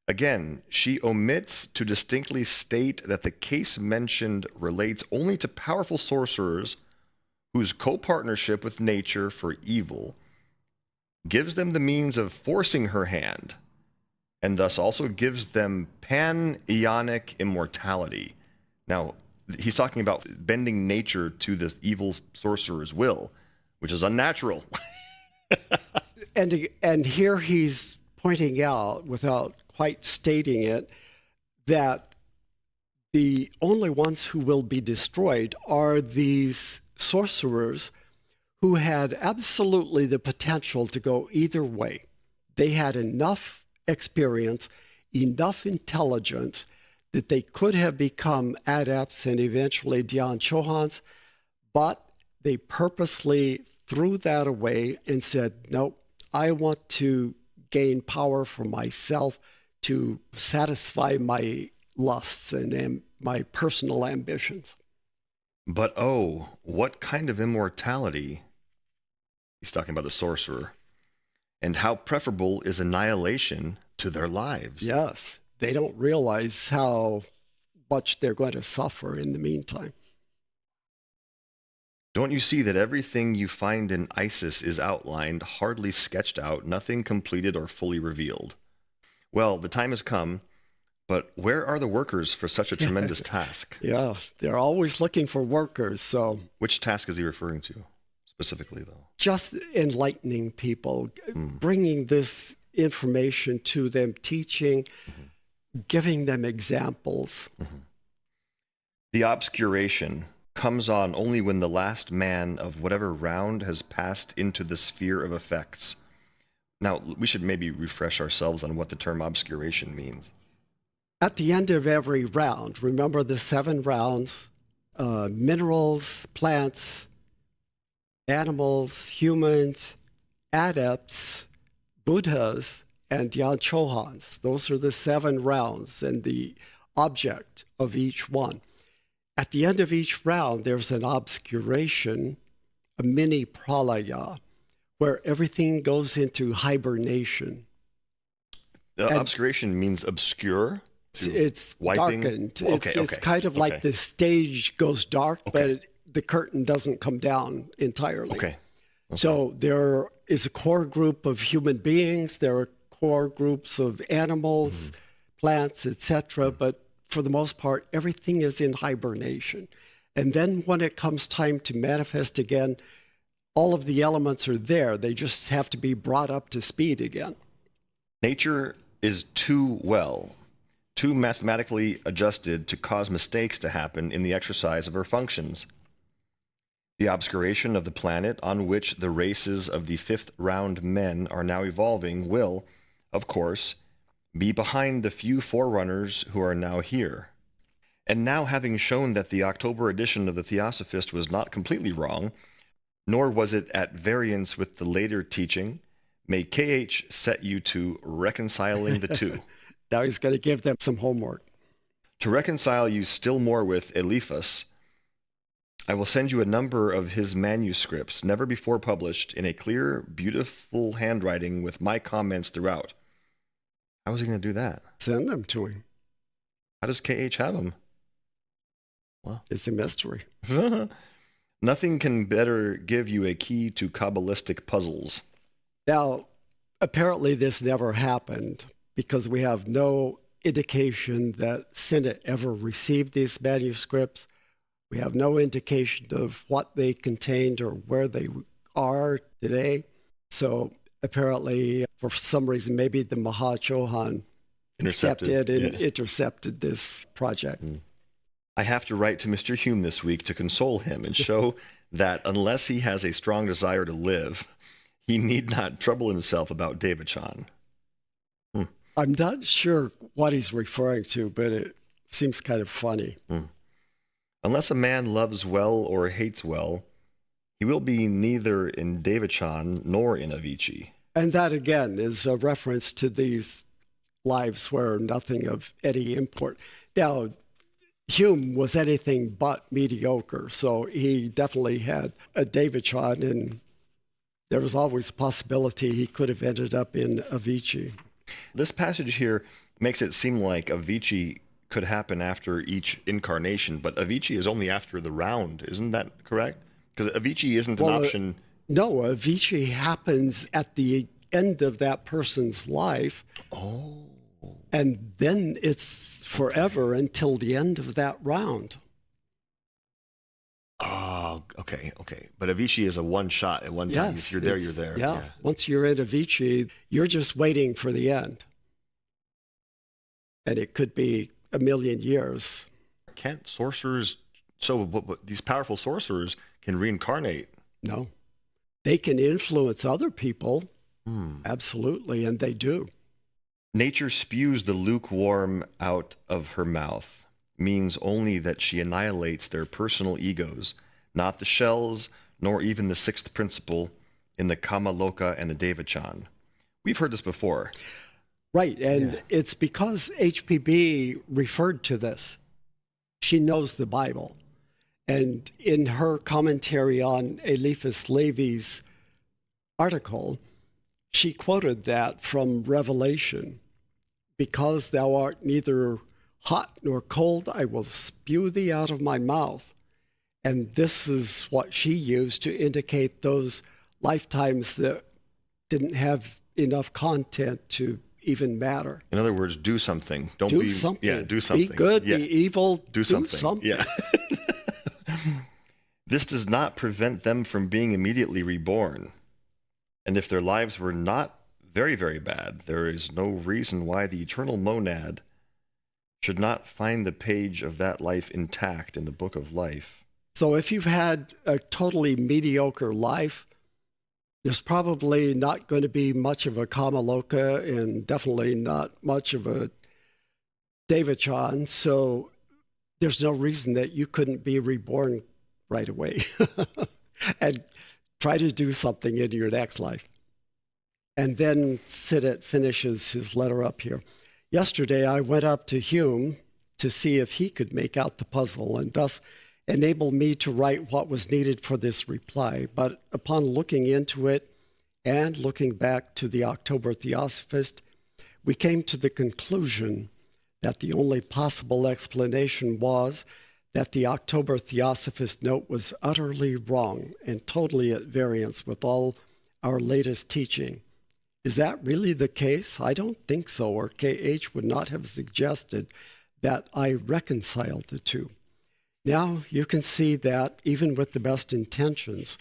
Again, she omits to distinctly state that the case mentioned relates only to powerful sorcerers whose co-partnership with nature for evil gives them the means of forcing her hand, and thus also gives them pan-eonic immortality. Now, he's talking about bending nature to this evil sorcerer's will, which is unnatural.
And here he's pointing out, without quite stating it, that the only ones who will be destroyed are these sorcerers who had absolutely the potential to go either way. They had enough experience, enough intelligence that they could have become adepts and eventually Dhyan Chohans, but they purposely threw that away and said, nope, I want to gain power for myself to satisfy my lusts and my personal ambitions.
But oh, what kind of immortality? He's talking about the sorcerer. And how preferable is annihilation to their lives?
Yes, they don't realize how much they're going to suffer in the meantime.
Don't you see that everything you find in Isis is outlined, hardly sketched out, nothing completed or fully revealed? Well, the time has come But where are the workers for such a tremendous task?
Yeah, they're always looking for workers. So
Which task is he referring to specifically, though?
just enlightening people, bringing this information to them, teaching, giving them examples.
The obscuration comes on only when the last man of whatever round has passed into the sphere of effects. Now, we should maybe refresh ourselves on what the term obscuration means.
At the end of every round, remember the 7 rounds, minerals, plants, animals, humans, adepts, Buddhas, and Dhyan Chohans. Those are the 7 rounds and the object of each one. At the end of each round, there's an obscuration, a mini pralaya, where everything goes into hibernation.
Obscuration means obscure?
It's
wiping?
darkened.
Okay,
It's kind of like the stage goes dark, but the curtain doesn't come down entirely.
Okay.
So there is a core group of human beings, there are core groups of animals, plants, etc. But for the most part, everything is in hibernation. And then when it comes time to manifest again, all of the elements are there. They just have to be brought up to speed again.
Nature is too mathematically adjusted to cause mistakes to happen in the exercise of her functions. The obscuration of the planet on which the races of the 5th round men are now evolving will, of course, be behind the few forerunners who are now here. And now, having shown that the October edition of the Theosophist was not completely wrong, nor was it at variance with the later teaching, may KH set you to reconciling the two.
Now he's going to give them some homework.
To reconcile you still more with Eliphas, I will send you a number of his manuscripts, never before published, in a clear, beautiful handwriting with my comments throughout. How is he going to do that?
Send them to him.
How does KH have them? Well,
it's a mystery.
Nothing can better give you a key to Kabbalistic puzzles.
Now, apparently this never happened because we have no indication that Sinnett ever received these manuscripts. We have no indication of what they contained or where they are today. So apparently, for some reason, maybe the Mahatma Chohan stepped in and intercepted this project.
I have to write to Mr. Hume this week to console him and show that unless he has a strong desire to live, he need not trouble himself about Devachan.
I'm not sure what he's referring to, but it seems kind of funny.
Unless a man loves well or hates well, he will be neither in Devachan nor in Avici.
And that, again, is a reference to these lives where nothing of any import. Now, Hume was anything but mediocre, so he definitely had a Devachan, and there was always a possibility he could have ended up in Avici.
This passage here makes it seem like Avici could happen after each incarnation, but Avici is only after the round. Isn't that correct? Because Avici isn't an option.
No, Avici happens at the end of that person's life.
Oh.
And then it's forever until the end of that round.
Oh, okay. But Avici is a one shot at one time.
Yes,
If you're there, you're there.
Yeah. Once you're in Avici, you're just waiting for the end. And it could be a million years.
Can't sorcerers, these powerful sorcerers can reincarnate?
No. They can influence other people. Absolutely, and they do.
Nature spews the lukewarm out of her mouth means only that she annihilates their personal egos, not the shells, nor even the 6th principle in the Kama Loka and the Devachan. We've heard this before.
Right, and it's because HPB referred to this. She knows the Bible. And in her commentary on Eliphas Levi's article, she quoted that from Revelation. Because thou art neither hot nor cold, I will spew thee out of my mouth. And this is what she used to indicate those lifetimes that didn't have enough content to even matter.
In other words, do something. Don't
do
be
something.
Yeah, do something.
Be good,
Yeah.
be evil,
Do something. Yeah. This does not prevent them from being immediately reborn. And if their lives were not very, very bad, there is no reason why the eternal monad should not find the page of that life intact in the book of life.
So if you've had a totally mediocre life, there's probably not going to be much of a Kama Loka and definitely not much of a Devachan. So there's no reason that you couldn't be reborn right away and try to do something in your next life. And then Sinnett finishes his letter up here. Yesterday, I went up to Hume to see if he could make out the puzzle and thus enable me to write what was needed for this reply. But upon looking into it and looking back to the October Theosophist, we came to the conclusion that the only possible explanation was that the October Theosophist note was utterly wrong and totally at variance with all our latest teaching. Is that really the case? I don't think so, or KH would not have suggested that I reconcile the two. Now you can see that even with the best intentions,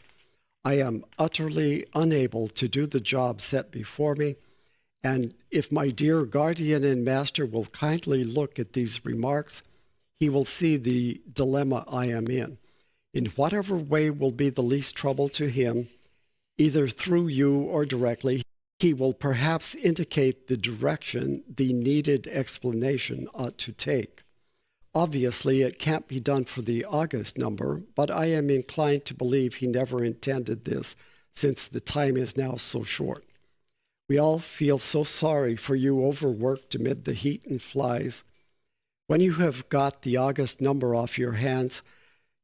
I am utterly unable to do the job set before me. And if my dear guardian and master will kindly look at these remarks, he will see the dilemma I am in whatever way will be the least trouble to him, either through you or directly. He will perhaps indicate the direction the needed explanation ought to take. Obviously, it can't be done for the August number, but I am inclined to believe he never intended this, since the time is now so short. We all feel so sorry for you overworked amid the heat and flies. When you have got the August number off your hands,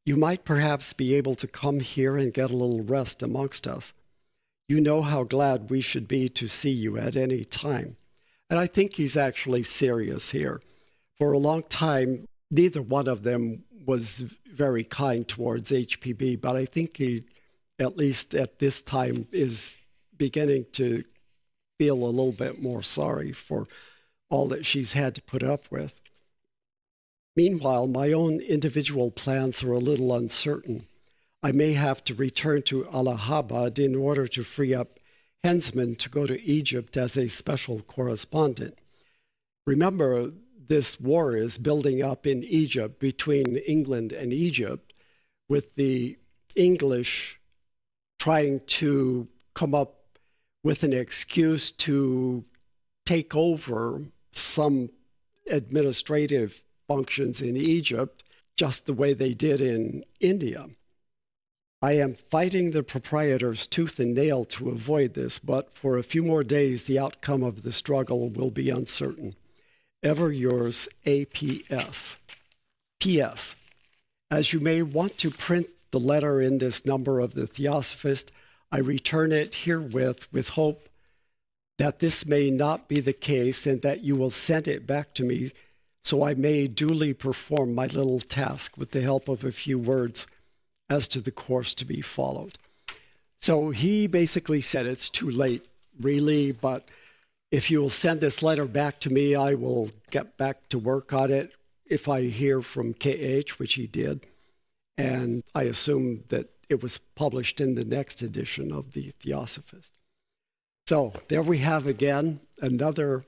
you might perhaps be able to come here and get a little rest amongst us. You know how glad we should be to see you at any time. And I think he's actually serious here. For a long time, neither one of them was very kind towards HPB, but I think he, at least at this time, is beginning to feel a little bit more sorry for all that she's had to put up with. Meanwhile, my own individual plans are a little uncertain. I may have to return to Allahabad in order to free up Hensman to go to Egypt as a special correspondent. Remember, this war is building up in Egypt between England and Egypt, with the English trying to come up with an excuse to take over some administrative functions in Egypt, just the way they did in India. I am fighting the proprietors tooth and nail to avoid this, but for a few more days, the outcome of the struggle will be uncertain. Ever yours, APS. P.S. As you may want to print the letter in this number of the Theosophist, I return it herewith with hope that this may not be the case and that you will send it back to me so I may duly perform my little task with the help of a few words as to the course to be followed. So he basically said it's too late, really, but if you will send this letter back to me, I will get back to work on it if I hear from KH, which he did. And I assume that it was published in the next edition of the Theosophist. So there we have again another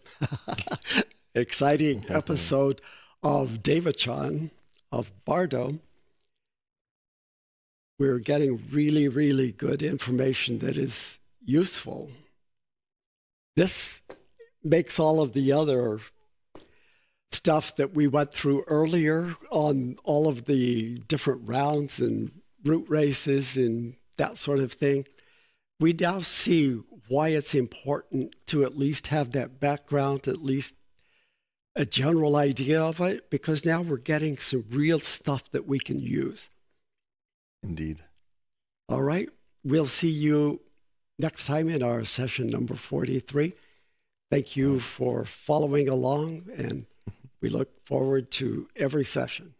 exciting episode of Devachan, of Bardo. We're getting really, really good information that is useful. This makes all of the other stuff that we went through earlier on all of the different rounds and route races and that sort of thing. We now see why it's important to at least have that background, at least a general idea of it, because now we're getting some real stuff that we can use.
Indeed.
All right. We'll see you next time in our session number 43. Thank you for following along, and we look forward to every session.